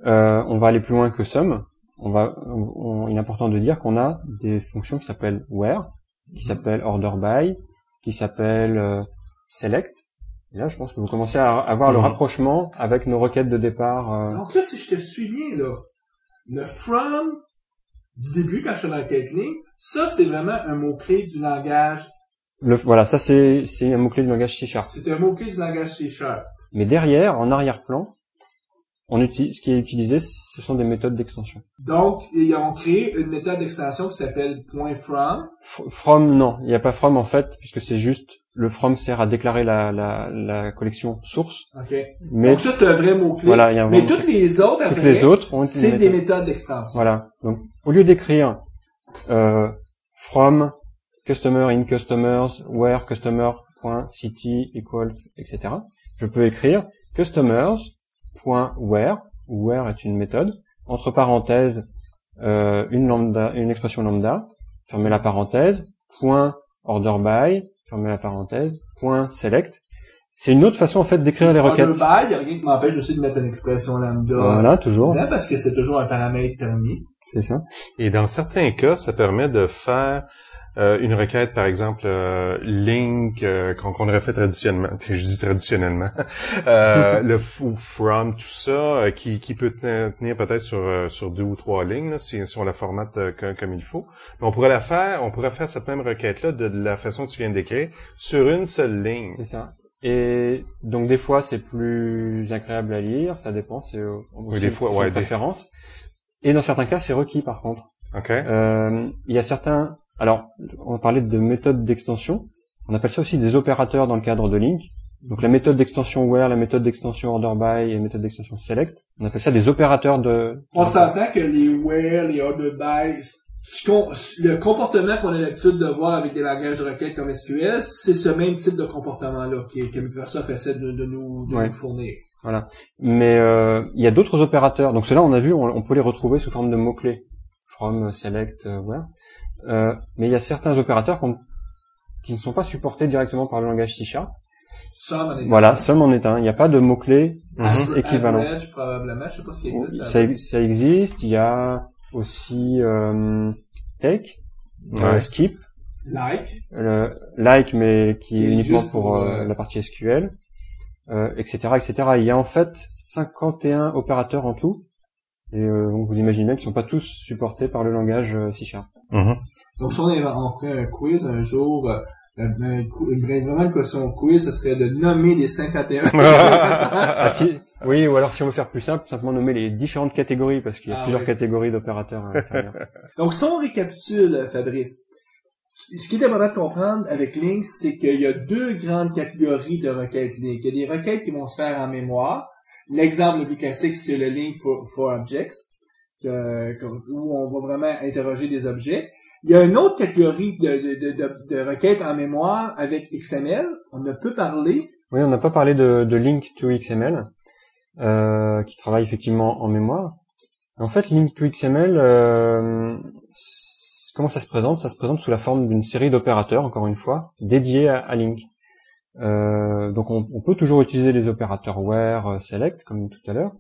on va aller plus loin que sum. Il est important de dire qu'on a des fonctions qui s'appellent where, qui s'appellent order by, qui s'appellent select. Et là, je pense que vous commencez à avoir le rapprochement avec nos requêtes de départ. Donc là, si je te suis bien, là, le from du début, quand je fais l'enquête ligne, ça, c'est vraiment un mot-clé du langage Voilà, ça c'est un mot-clé du langage C#. C'est un mot-clé du langage C#. Mais derrière, en arrière-plan, ce qui est utilisé, ce sont des méthodes d'extension. Donc, ils ont créé une méthode d'extension qui s'appelle .from. From, non, il n'y a pas from en fait, puisque c'est juste le from sert à déclarer la collection source. OK. Mais Donc ça, c'est un vrai mot-clé. voilà, il y a un Mais vrai toutes les autres, toutes après, les autres ont c'est des méthodes d'extension. Voilà. Donc, au lieu d'écrire from customer in customers where customer.city equals etc. Je peux écrire customers.where, où where est une méthode, entre parenthèses une expression lambda, fermez la parenthèse, point order by, fermez la parenthèse, point select. C'est une autre façon en fait d'écrire les requêtes. Order by, il n'y a rien qui m'empêche aussi de mettre une expression lambda. Voilà, toujours. Dedans, parce que c'est toujours un paramètre terminé. C'est ça. Et dans certains cas, ça permet de faire une requête, par exemple, link, qu'on aurait fait traditionnellement, je dis traditionnellement, le from, tout ça, qui peut tenir peut-être sur 2 ou 3 lignes, là, si on la formate comme il faut. Mais on pourrait faire cette même requête-là de la façon que tu viens de décrire, sur une seule ligne. C'est ça. Et donc des fois c'est plus agréable à lire, ça dépend, c'est aussi des fois, une préférence. Et dans certains cas c'est requis par contre. OK. Il y a certains. Alors, on parlait de méthodes d'extension. On appelle ça aussi des opérateurs dans le cadre de link. Donc la méthode d'extension where, la méthode d'extension order by et la méthode d'extension select. On appelle ça des opérateurs de... On s'entend que les where, les order by, le comportement qu'on a l'habitude de voir avec des langages de requête comme SQL, c'est ce même type de comportement-là que Microsoft essaie de nous fournir. Voilà. Mais il y a d'autres opérateurs. Donc ceux-là, on a vu, on peut les retrouver sous forme de mots-clés. From, select, where. Mais il y a certains opérateurs qui ne sont pas supportés directement par le langage C#. Sum en est Voilà, sum en est un. Il n'y a pas de mots-clés équivalent. Average, probablement. Je sais pas s'il existe. Ça existe. Il y a aussi take, skip, like, mais qui est uniquement pour la partie SQL, etc., etc. Il y a en fait 51 opérateurs en tout. Et donc vous imaginez bien qu'ils sont pas tous supportés par le langage C#. Donc si on ferait un quiz un jour, vraiment une question quiz, ce serait de nommer les 51. Oui, ou alors si on veut faire plus simple, simplement nommer les différentes catégories, parce qu'il y a plusieurs catégories d'opérateurs à l'intérieur. Donc si on récapitule, Fabrice, ce qui est important de comprendre avec Link, c'est qu'il y a 2 grandes catégories de requêtes Link. Il y a des requêtes qui vont se faire en mémoire. L'exemple le plus classique, c'est le link for objects, où on va vraiment interroger des objets. Il y a une autre catégorie de requêtes en mémoire avec XML. On ne peut parler. Oui, on n'a pas parlé de link to XML, qui travaille effectivement en mémoire. En fait, link to XML, comment ça se présente? Ça se présente sous la forme d'une série d'opérateurs, encore une fois, dédiés à link. Donc on peut toujours utiliser les opérateurs where, select comme tout à l'heure,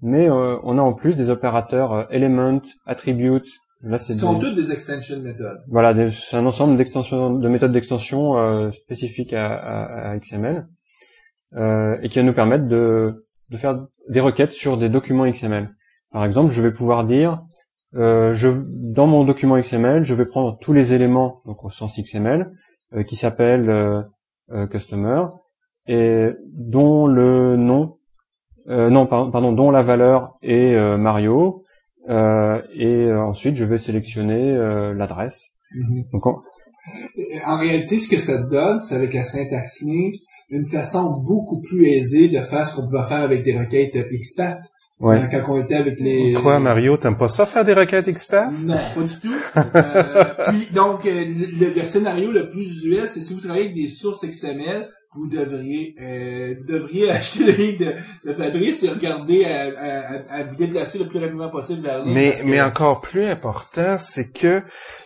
mais on a en plus des opérateurs element, attribute. Là, Ce sont toutes des extension méthodes. Voilà, c'est un ensemble de méthodes d'extension spécifiques à XML et qui va nous permettre de faire des requêtes sur des documents XML. Par exemple, je vais pouvoir dire dans mon document XML, je vais prendre tous les éléments donc au sens XML qui s'appellent customer et dont le nom dont la valeur est Mario et ensuite je vais sélectionner l'adresse. Donc en réalité, ce que ça te donne, c'est avec la syntaxe link une façon beaucoup plus aisée de faire ce qu'on pouvait faire avec des requêtes XPath. Ouais. Quand on était avec les... Quoi, Mario, t'aimes pas ça faire des requêtes XPath? Non, pas du tout. Puis donc le scénario le plus usuel, c'est si vous travaillez avec des sources XML, vous devriez acheter le livre de Fabrice et regarder à vous déplacer le plus rapidement possible vers Link. Mais encore plus important, c'est que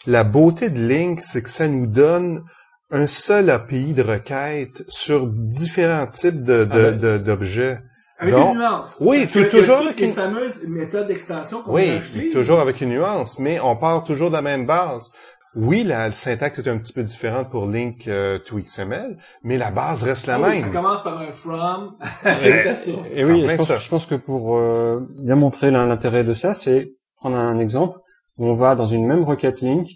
la beauté de Link, c'est que ça nous donne un seul API de requête sur différents types d'objets. Avec donc, une nuance. Oui, toujours avec les fameuses méthodes d'extension qu'on a achetées. Oui, toujours avec une nuance, mais on part toujours de la même base. Oui, la syntaxe est un petit peu différente pour Link to XML, mais la base reste la même. Ça commence par un from avec ta source. Et oui, je pense que pour bien montrer l'intérêt de ça, c'est prendre un exemple où on va dans une même requête Link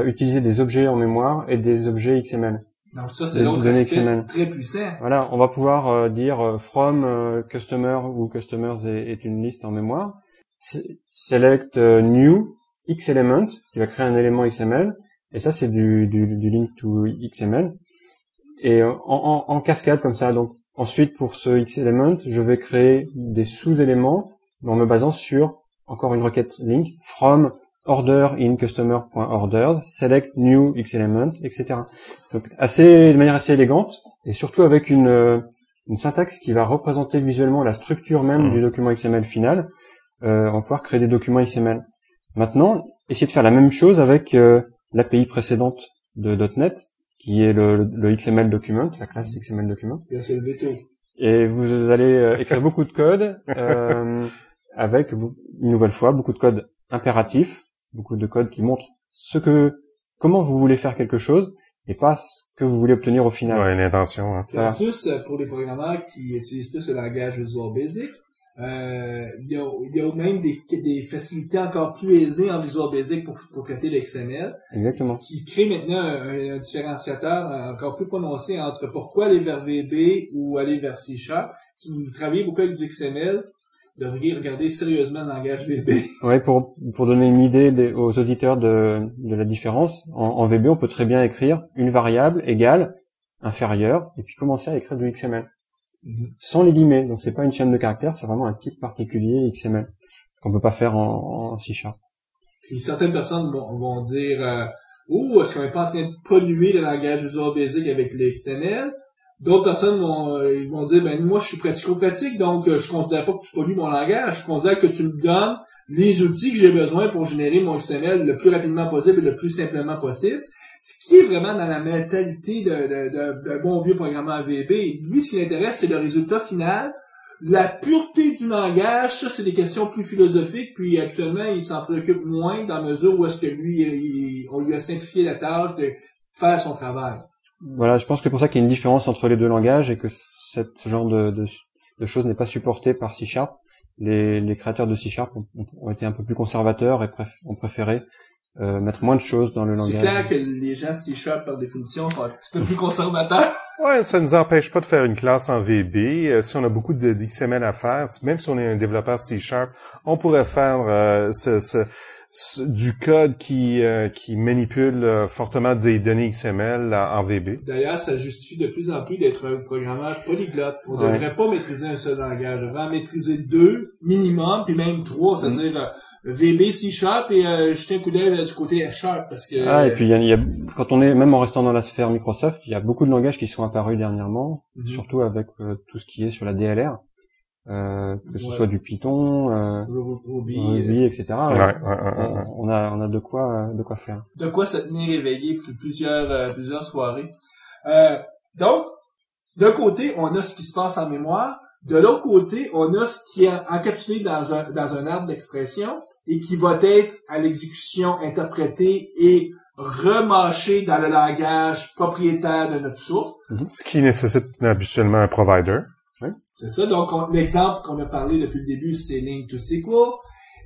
utiliser des objets en mémoire et des objets XML. Donc ça, c'est Des l'autre données aspect XML. très puissant. Voilà, on va pouvoir dire from customer ou customers est une liste en mémoire. Select new xElement, qui va créer un élément XML. Et ça, c'est du link to XML. Et en cascade comme ça. Donc ensuite, pour ce xElement, je vais créer des sous-éléments en me basant sur encore une requête link from order in customer.orders, select new xElement, etc. Donc de manière assez élégante et surtout avec une syntaxe qui va représenter visuellement la structure même du document XML final. On va pouvoir créer des documents XML. Maintenant, essayez de faire la même chose avec l'API précédente de .NET, qui est le XML document, la classe XML document. Bien, c'est le veto. Et vous allez écrire beaucoup de code avec une nouvelle fois beaucoup de code impératif, beaucoup de code qui montre comment vous voulez faire quelque chose et pas ce que vous voulez obtenir au final. Ouais, l'intention. Hein. En plus, pour les programmeurs qui utilisent plus le langage Visual Basic, il y a même des facilités encore plus aisées en Visual Basic pour traiter l'XML. Exactement. Ce qui crée maintenant un différenciateur encore plus prononcé entre pourquoi aller vers VB ou aller vers C#. Si vous travaillez beaucoup avec du XML, vous devriez regarder sérieusement le langage VB. Ouais, pour donner une idée aux auditeurs de la différence, en VB, on peut très bien écrire une variable égale inférieure et puis commencer à écrire du XML. Sans les guillemets. Donc c'est pas une chaîne de caractères, c'est vraiment un type particulier XML qu'on peut pas faire en C#. Et certaines personnes vont dire est-ce qu'on n'est pas en train de polluer le langage Visual Basic avec le XML? D'autres personnes vont dire moi je suis pratico-pratique, donc je considère pas que tu pollues mon langage, je considère que tu me donnes les outils que j'ai besoin pour générer mon XML le plus rapidement possible et le plus simplement possible. Ce qui est vraiment dans la mentalité d'un bon vieux programmeur VB. Lui, ce qui l'intéresse, c'est le résultat final. La pureté du langage, ça, c'est des questions plus philosophiques, puis actuellement, il s'en préoccupe moins dans la mesure où est-ce que lui, on lui a simplifié la tâche de faire son travail. Voilà, je pense que c'est pour ça qu'il y a une différence entre les deux langages et que ce genre de choses n'est pas supporté par C#. Les créateurs de C# ont été un peu plus conservateurs et ont préféré mettre moins de choses dans le langage. C'est clair que les gens C# par définition sont un petit peu plus conservateurs. Ouais, ça nous empêche pas de faire une classe en VB. Si on a beaucoup d'XML à faire, même si on est un développeur C#, on pourrait faire du code qui manipule fortement des données XML en VB. D'ailleurs, ça justifie de plus en plus d'être un programmeur polyglotte. On ne devrait pas maîtriser un seul langage. On devrait en maîtriser 2 minimum, puis même 3, c'est-à-dire VB, C# et jeter un coup d'œil du côté F#, parce que... et puis il y a, quand on est, même en restant dans la sphère Microsoft, il y a beaucoup de langages qui sont apparus dernièrement, surtout avec tout ce qui est sur la DLR, que ce soit du Python, Ruby, etc. On a de quoi faire. De quoi se tenir éveillé pour plusieurs soirées. Donc, d'un côté, on a ce qui se passe en mémoire. De l'autre côté, on a ce qui est encapsulé dans un arbre d'expression et qui va être à l'exécution interprété et remâché dans le langage propriétaire de notre source. Ce qui nécessite habituellement un provider. Oui. C'est ça. Donc, l'exemple qu'on a parlé depuis le début, c'est Link to SQL.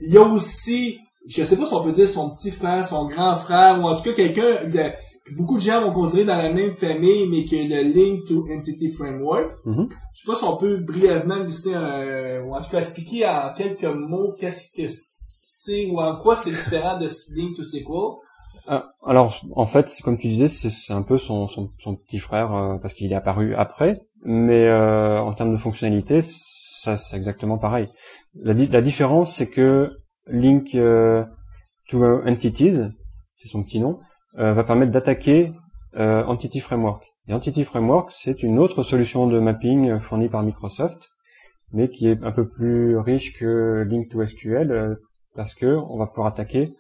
Il y a aussi, je ne sais pas si on peut dire son petit frère, son grand frère, ou en tout cas quelqu'un que beaucoup de gens vont considérer dans la même famille, mais qui est le Link to Entity Framework. Je sais pas si on peut brièvement glisser ou en tout cas expliquer en quelques mots qu'est-ce que c'est ou en quoi c'est différent de Link to SQL. Alors, en fait, comme tu disais, c'est un peu son petit frère parce qu'il est apparu après, mais en termes de fonctionnalité, ça c'est exactement pareil. La différence, c'est que Link to Entities, c'est son petit nom, va permettre d'attaquer Entity Framework. Et Entity Framework, c'est une autre solution de mapping fournie par Microsoft, mais qui est un peu plus riche que Link to SQL parce que on va pouvoir attaquer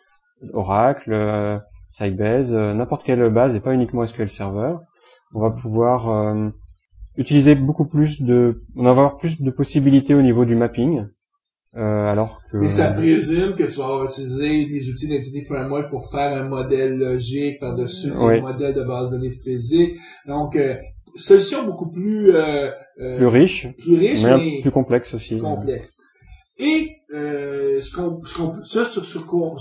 Oracle, Sybase, n'importe quelle base et pas uniquement SQL Server. On va pouvoir utiliser on va avoir plus de possibilités au niveau du mapping. Alors que... Mais ça présume que tu vas avoir utilisé les outils d'Entity Framework pour faire un modèle logique par-dessus un modèle de base de données physique. Donc, solution beaucoup plus riche, mais plus complexe aussi. Complexe. Et sur quoi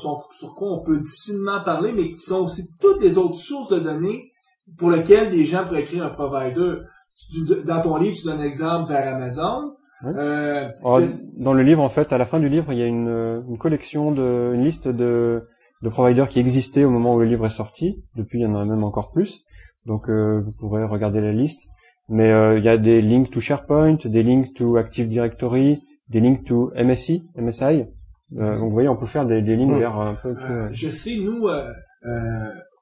on peut difficilement parler, mais qui sont aussi toutes les autres sources de données pour lequel des gens pourraient créer un provider. Dans ton livre, tu donnes un exemple vers Amazon. Oui. Dans le livre, en fait, à la fin du livre, il y a une collection une liste de providers qui existaient au moment où le livre est sorti. Depuis, il y en a même encore plus. Donc, vous pourrez regarder la liste. Mais il y a des links to SharePoint, des links to Active Directory, des links to MSI. Donc, vous voyez, on peut faire des links vers un peu tout. Je sais, nous,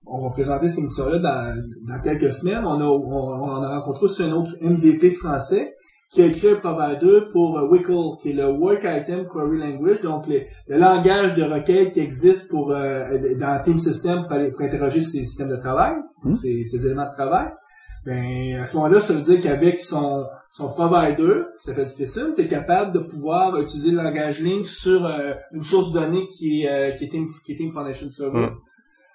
on va présenter cette émission-là dans quelques semaines. On en a rencontré aussi un autre MVP français qui a écrit un provider pour WCL, qui est le Work Item Query Language, donc le langage de requête qui existe pour dans Team System pour interroger ces systèmes de travail, ces éléments de travail. Ben à ce moment-là, ça veut dire qu'avec son provider, qui s'appelle Fission, tu es capable de pouvoir utiliser le langage Link sur une source de données qui est Team Foundation Server.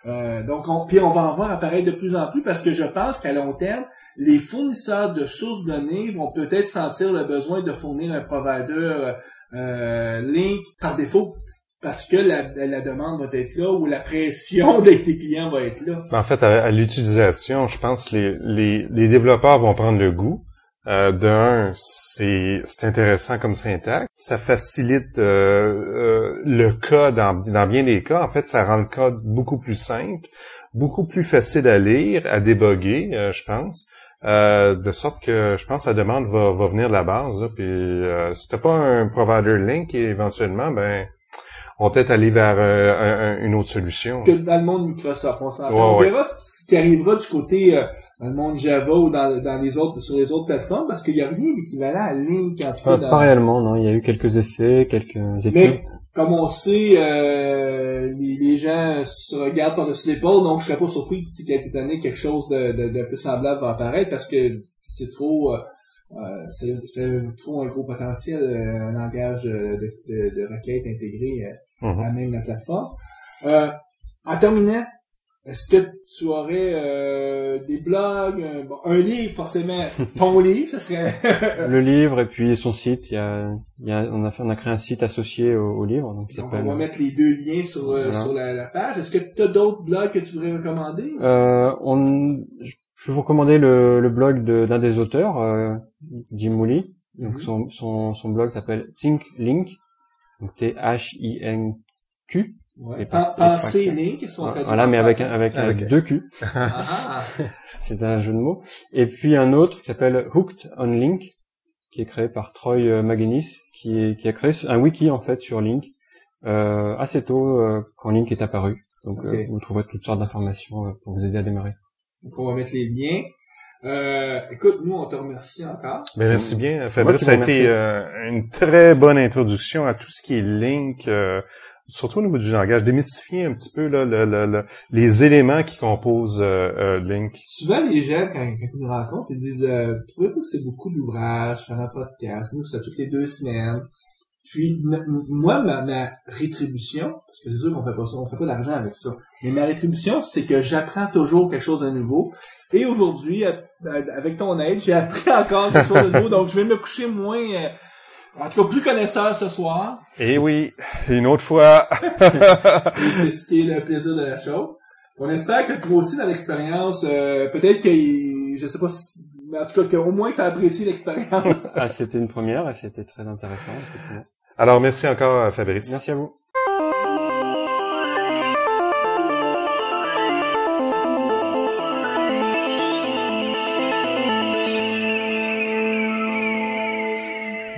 Donc on va en voir apparaître de plus en plus parce que je pense qu'à long terme, les fournisseurs de sources de données vont peut-être sentir le besoin de fournir un provider Link par défaut parce que la demande va être là ou la pression des clients va être là. En fait, à l'utilisation, je pense que les développeurs vont prendre le goût. C'est intéressant comme syntaxe. Ça facilite le code dans bien des cas. En fait, ça rend le code beaucoup plus simple, beaucoup plus facile à lire, à débugger, je pense. De sorte que je pense que la demande va venir de la base. Là, puis si t'as pas un provider Link, éventuellement, ben on va peut-être aller vers une autre solution. Que dans le monde Microsoft, on s'entend. On verra ce qui arrivera du côté dans le monde Java ou sur les autres plateformes, parce qu'il n'y a rien d'équivalent à Link, en tout cas. Pas réellement, non. Il y a eu quelques essais, quelques études. Mais, comme on sait, les gens se regardent par-dessus l'épaule, donc je serais pas surpris que d'ici quelques années, quelque chose de peu semblable va apparaître, parce que c'est trop un gros potentiel, un langage de requête intégré à même la plateforme. En terminant, est-ce que tu aurais des blogs, un livre forcément, ton livre, ça serait le livre et puis son site. On a créé un site associé au livre, donc on va mettre les deux liens sur la page. Est-ce que tu as d'autres blogs que tu voudrais recommander? Je vais vous recommander le blog d'un des auteurs, Jim Mooley. Donc son blog s'appelle ThinkLink, donc T-H-I-N-Q. Ouais. Penser Link, voilà, mais avec deux Q. C'est un jeu de mots. Et puis un autre qui s'appelle Hooked on Link, qui est créé par Troy McGuinness, qui a créé un wiki en fait sur Link assez tôt quand Link est apparu. Donc vous trouverez toutes sortes d'informations pour vous aider à démarrer. Donc on va mettre les liens. Écoute, nous on te remercie encore. Mais merci bien, Fabrice. Ça a été une très bonne introduction à tout ce qui est Link. Surtout au niveau du langage, démystifier un petit peu là, les éléments qui composent Link. Souvent, les gens, quand ils nous rencontrent, ils disent « Trouvez-vous que c'est beaucoup d'ouvrages, faire un podcast, nous, c'est toutes les 2 semaines. » Puis, moi, ma rétribution, parce que c'est sûr qu'on fait pas ça, on fait pas d'argent avec ça, mais ma rétribution, c'est que j'apprends toujours quelque chose de nouveau. Et aujourd'hui, avec ton aide, j'ai appris encore quelque chose de nouveau, donc je vais me coucher moins... en tout cas, plus connaisseur ce soir. Eh oui, une autre fois. Et c'est ce qui est le plaisir de la chose. On espère que toi aussi dans l'expérience, peut-être que, je sais pas si, mais en tout cas, qu'au moins tu as apprécié l'expérience. C'était une première et c'était très intéressant. Effectivement. Alors, merci encore, Fabrice. Merci à vous.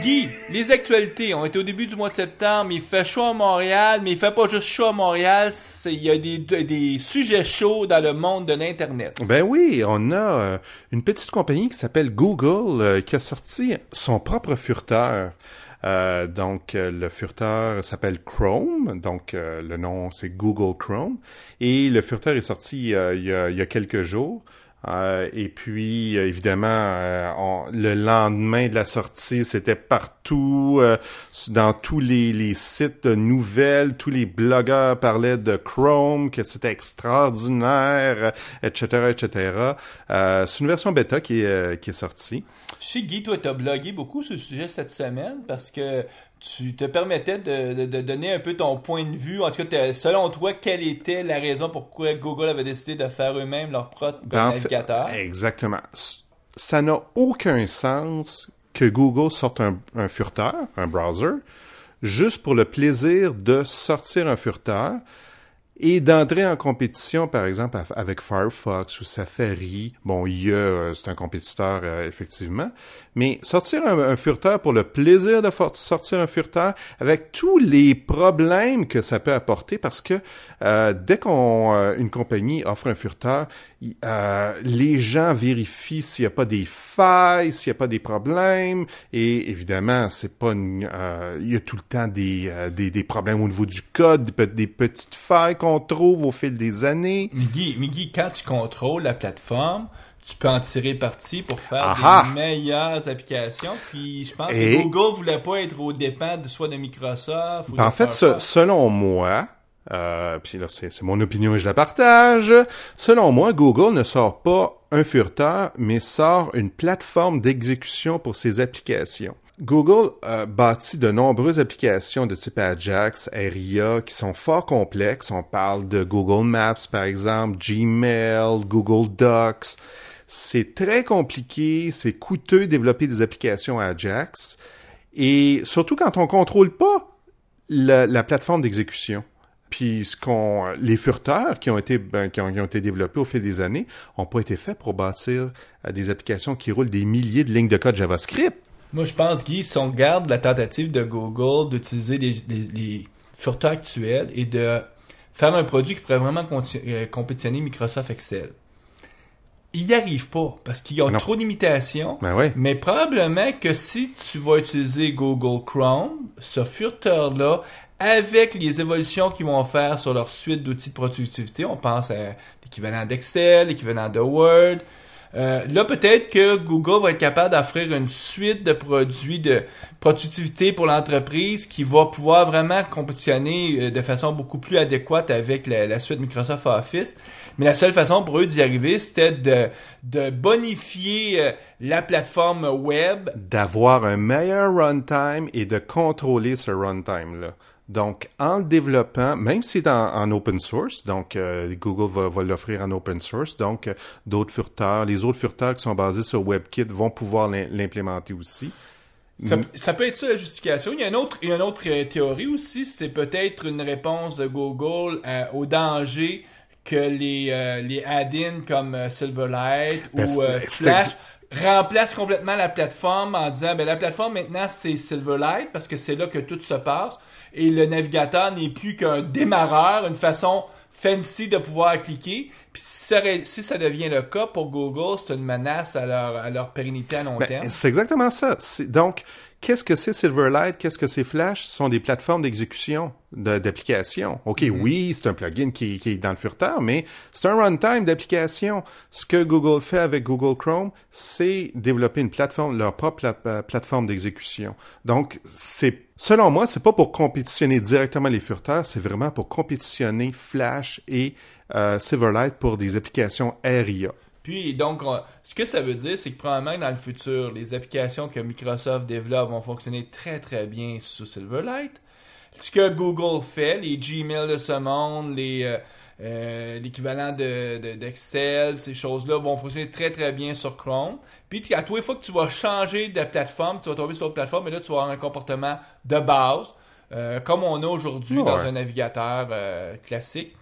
Guy, les actualités, on était au début du mois de septembre, il fait chaud à Montréal, mais il fait pas juste chaud à Montréal, il y a des sujets chauds dans le monde de l'Internet. Ben oui, on a une petite compagnie qui s'appelle Google qui a sorti son propre furteur. Donc, le furteur s'appelle Chrome, donc le nom c'est Google Chrome, et le furteur est sorti il y a quelques jours. Et puis, évidemment, le lendemain de la sortie, c'était partout, dans tous les sites de nouvelles, tous les blogueurs parlaient de Chrome, que c'était extraordinaire, etc., etc. C'est une version bêta qui est sortie. Je sais, Guy, toi, t'as blogué beaucoup sur le sujet cette semaine parce que tu te permettais de donner un peu ton point de vue. En tout cas, selon toi, quelle était la raison pourquoi Google avait décidé de faire eux-mêmes leur propre navigateur? Exactement. Ça n'a aucun sens que Google sorte un furteur, un browser, juste pour le plaisir de sortir un furteur et d'entrer en compétition, par exemple, avec Firefox ou Safari. Bon, c'est un compétiteur, effectivement. Mais sortir un furteur pour le plaisir de sortir un furteur, avec tous les problèmes que ça peut apporter, parce que dès qu'une compagnie offre un furteur, les gens vérifient s'il n'y a pas des failles, s'il n'y a pas des problèmes, et évidemment, c'est pas il y a tout le temps des problèmes au niveau du code, des petites failles qu'on trouve au fil des années. Mais Guy, quand tu contrôles la plateforme, tu peux en tirer parti pour faire des meilleures applications. Puis je pense que Google voulait pas être aux dépens soit de Microsoft ou en fait, selon moi, puis là c'est mon opinion et je la partage, selon moi, Google ne sort pas un furteur, mais sort une plateforme d'exécution pour ses applications. Google bâtit de nombreuses applications de type Ajax, Aria, qui sont fort complexes. On parle de Google Maps, par exemple, Gmail, Google Docs. C'est très compliqué, c'est coûteux de développer des applications Ajax. Et surtout quand on contrôle pas la plateforme d'exécution. Puis les furteurs qui ont été développés au fil des années ont pas été faits pour bâtir des applications qui roulent des milliers de lignes de code JavaScript. Moi, je pense, Guy, si on regarde la tentative de Google d'utiliser les furteurs actuels et de faire un produit qui pourrait vraiment compétitionner Microsoft Excel, ils n'y arrivent pas parce qu'ils ont trop d'imitations. Ben oui. Mais probablement que si tu vas utiliser Google Chrome, ce furteur-là, avec les évolutions qu'ils vont faire sur leur suite d'outils de productivité, on pense à l'équivalent d'Excel, l'équivalent de Word. Là, peut-être que Google va être capable d'offrir une suite de produits de productivité pour l'entreprise qui va pouvoir vraiment compétitionner de façon beaucoup plus adéquate avec la suite Microsoft Office. Mais la seule façon pour eux d'y arriver, c'était de bonifier la plateforme web. D'avoir un meilleur runtime et de contrôler ce runtime-là. Donc, en le développant, même si c'est en open source, donc Google va l'offrir en open source, donc d'autres furteurs, les autres furteurs qui sont basés sur WebKit vont pouvoir l'implémenter aussi. Ça peut être ça la justification. Il y a une autre théorie aussi, c'est peut-être une réponse de Google au danger que les add-ins comme Silverlight ou Flash remplacent complètement la plateforme en disant la plateforme maintenant c'est Silverlight parce que c'est là que tout se passe et le navigateur n'est plus qu'un démarreur, une façon fancy de pouvoir cliquer. Puis si ça devient le cas pour Google, c'est une menace à leur pérennité à long terme. C'est exactement ça. Donc, qu'est-ce que c'est Silverlight? Qu'est-ce que c'est Flash? Ce sont des plateformes d'exécution d'applications. OK, oui, c'est un plugin qui est dans le furteur, mais c'est un runtime d'application. Ce que Google fait avec Google Chrome, c'est développer leur propre plateforme d'exécution. Donc, selon moi, c'est pas pour compétitionner directement les furteurs, c'est vraiment pour compétitionner Flash et Silverlight pour des applications ARIA. Puis, donc, ce que ça veut dire, c'est que probablement dans le futur, les applications que Microsoft développe vont fonctionner très, très bien sous Silverlight. Ce que Google fait, les Gmail de ce monde, l'équivalent d'Excel, ces choses-là vont fonctionner très, très bien sur Chrome. Puis, à tous les fois que tu vas changer de plateforme, tu vas tomber sur une autre plateforme, mais là, tu vas avoir un comportement de base, comme on a aujourd'hui dans un navigateur classique.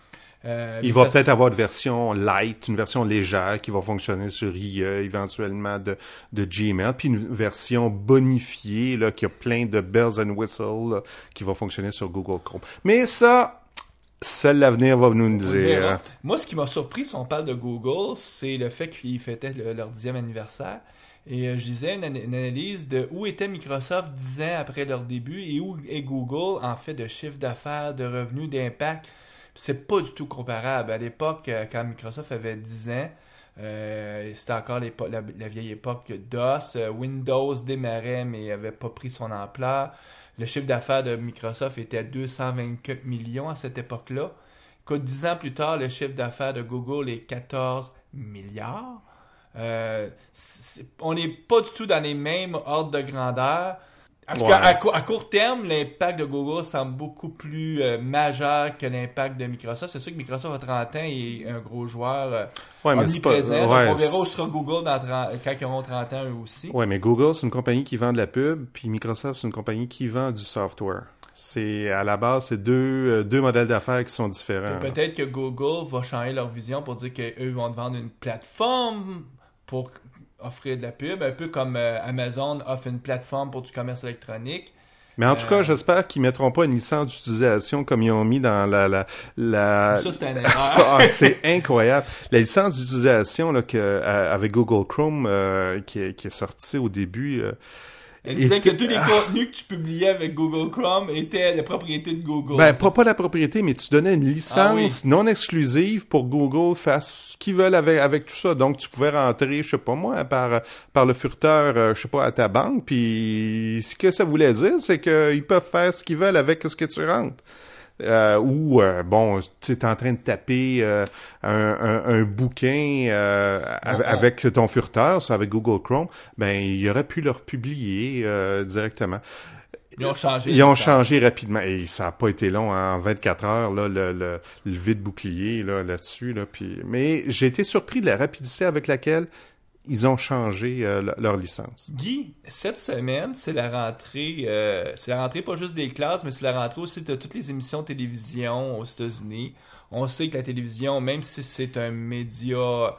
Il va peut-être avoir une version light, une version légère qui va fonctionner sur IE éventuellement de Gmail, puis une version bonifiée là, qui a plein de bells and whistles là, qui va fonctionner sur Google Chrome. Mais ça, seul l'avenir va nous dire. Moi, ce qui m'a surpris si on parle de Google, c'est le fait qu'ils fêtaient leur 10e anniversaire. Et je lisais une analyse de où était Microsoft 10 ans après leur début et où est Google en fait de chiffre d'affaires, de revenus, d'impact. C'est pas du tout comparable. À l'époque, quand Microsoft avait 10 ans, c'était encore la vieille époque DOS. Windows démarrait, mais n'avait pas pris son ampleur. Le chiffre d'affaires de Microsoft était à 224 millions à cette époque-là. 10 ans plus tard, le chiffre d'affaires de Google est 14 milliards. On n'est pas du tout dans les mêmes ordres de grandeur. En tout cas, à court terme, l'impact de Google semble beaucoup plus majeur que l'impact de Microsoft. C'est sûr que Microsoft a 30 ans et est un gros joueur mais c'est pas... omniprésent. Ouais, Donc on verra où sera Google quand ils auront 30 ans eux aussi. Ouais, mais Google, c'est une compagnie qui vend de la pub, puis Microsoft, c'est une compagnie qui vend du software. À la base, c'est deux modèles d'affaires qui sont différents. Peut-être que Google va changer leur vision pour dire qu'eux vont te vendre une plateforme pour offrir de la pub, un peu comme Amazon offre une plateforme pour du commerce électronique. Mais en tout cas, j'espère qu'ils mettront pas une licence d'utilisation comme ils ont mis dans la... Ça, c'est une erreur. C'est incroyable. La licence d'utilisation là avec Google Chrome qui est sortie au début... Elle disait que tous les contenus que tu publiais avec Google Chrome étaient la propriété de Google. Ben, pas la propriété, mais tu donnais une licence non exclusive pour Google fasse ce qu'ils veulent avec tout ça. Donc, tu pouvais rentrer, je sais pas moi, par le furteur, je sais pas, à ta banque, puis ce que ça voulait dire, c'est qu'ils peuvent faire ce qu'ils veulent avec ce que tu rentres. Bon, tu es en train de taper un bouquin avec ton furteur, ça avec Google Chrome, ben il aurait pu le republier directement. Ils ont changé rapidement et ça a pas été long, hein, en 24 heures là le vide bouclier là-dessus là, puis mais j'ai été surpris de la rapidité avec laquelle ils ont changé leur licence. Guy, cette semaine, c'est la rentrée pas juste des classes, mais c'est la rentrée aussi de toutes les émissions de télévision aux États-Unis. On sait que la télévision, même si c'est un média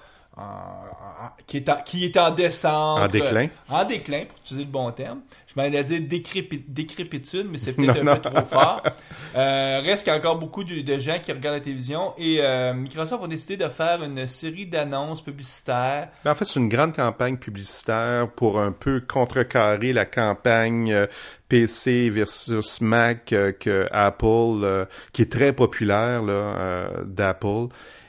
qui est en descente. En déclin, pour utiliser le bon terme. Je m'en allais dire décrépitude, mais c'est peut-être un peu trop fort. Reste qu'il y a encore beaucoup de gens qui regardent la télévision et Microsoft a décidé de faire une série d'annonces publicitaires. En fait, c'est une grande campagne publicitaire pour un peu contrecarrer la campagne PC versus Mac que Apple, qui est très populaire d'Apple.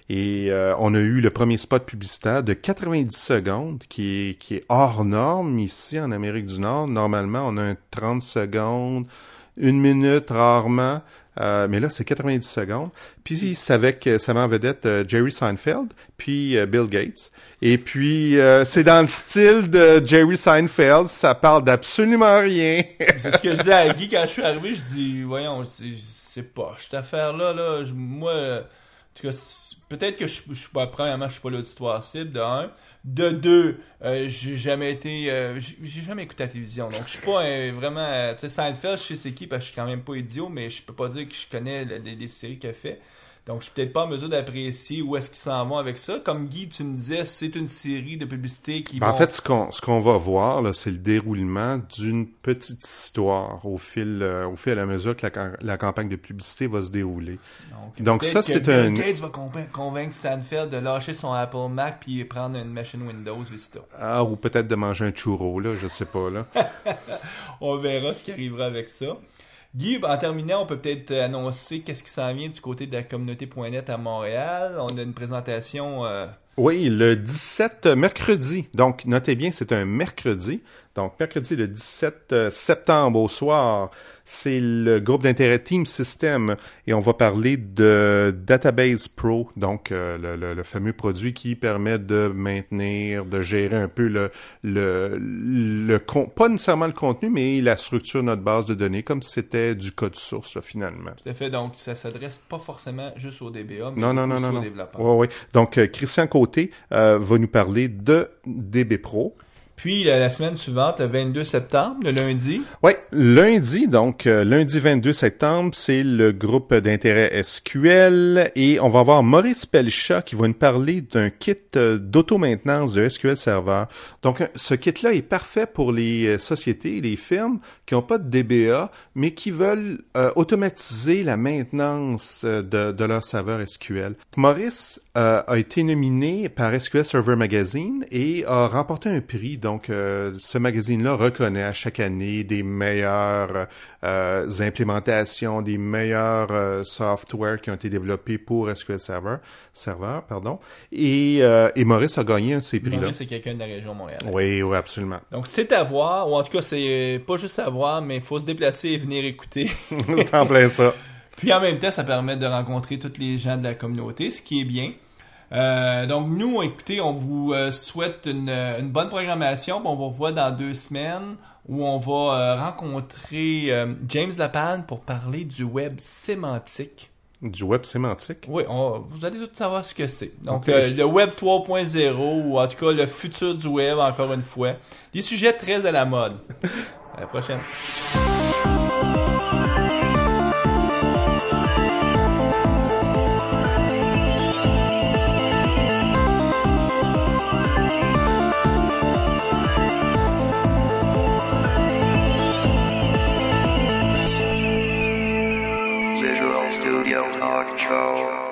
Et on a eu le premier spot publicitaire de 90 secondes qui est hors norme ici en Amérique du Nord. Normalement, on a un 30 secondes, 1 minute rarement. Mais là, c'est 90 secondes. Puis c'est avec sa main vedette Jerry Seinfeld, puis Bill Gates. Et puis c'est dans le style de Jerry Seinfeld, ça parle d'absolument rien. C'est ce que je disais à Guy quand je suis arrivé, je dis voyons, c'est pas cette affaire-là, moi, en tout cas, peut-être que je suis pas, premièrement, je suis pas l'auditoire cible, de un. De deux, j'ai jamais écouté la télévision, donc je suis pas vraiment, tu sais, Seinfeld, je sais c'est qui, parce que je suis quand même pas idiot, mais je peux pas dire que je connais les séries qu'il a fait. Donc, je suis peut-être pas en mesure d'apprécier où est-ce qu'ils s'en vont avec ça. Comme Guy, tu me disais, c'est une série de publicités qui vont... En fait, ce qu'on va voir, là, c'est le déroulement d'une petite histoire au fil à la mesure que la campagne de publicité va se dérouler. Donc ça, c'est Bill Gates va convaincre Seinfeld de lâcher son Apple Mac puis prendre une machine Windows Vista. Ah, ou peut-être de manger un churro, là, je sais pas, là. On verra ce qui arrivera avec ça. Guy, en terminant, on peut peut-être annoncer qu'est-ce qui s'en vient du côté de la communauté.net à Montréal. On a une présentation... Oui, le 17 mercredi. Donc, notez bien, c'est un mercredi. Donc, mercredi le 17 septembre au soir, c'est le groupe d'intérêt Team System et on va parler de Database Pro, donc le fameux produit qui permet de maintenir, de gérer un peu pas nécessairement le contenu, mais la structure de notre base de données, comme si c'était du code source, là, finalement. Tout à fait, donc ça s'adresse pas forcément juste aux DBA, mais non. aux développeurs. Oui. Donc, Christian Côté va nous parler de DB Pro. Puis, la semaine suivante, le 22 septembre, le lundi. Oui, lundi, donc lundi 22 septembre, c'est le groupe d'intérêt SQL et on va voir Maurice Pelchat qui va nous parler d'un kit d'auto-maintenance de SQL Server. Donc, ce kit-là est parfait pour les sociétés, les firmes qui n'ont pas de DBA, mais qui veulent automatiser la maintenance de leur serveur SQL. Maurice a été nominé par SQL Server Magazine et a remporté un prix. Donc, ce magazine-là reconnaît à chaque année des meilleures implémentations, des meilleurs softwares qui ont été développés pour SQL Server, et Maurice a gagné un de ces prix-là. Maurice, c'est quelqu'un de la région Montréal. Oui, absolument. Donc, c'est à voir, ou en tout cas, c'est pas juste à voir, mais il faut se déplacer et venir écouter. C'est en plein ça. Puis, en même temps, ça permet de rencontrer tous les gens de la communauté, ce qui est bien. Donc nous, écoutez, on vous souhaite une bonne programmation. On va vous voir dans 2 semaines où on va rencontrer James Lapalme pour parler du web sémantique. Du web sémantique? Oui, vous allez tout savoir ce que c'est. Donc, Okay. le web 3.0, ou en tout cas le futur du web, encore une fois. Des sujets très à la mode. À la prochaine. Visual Studio Talk Show.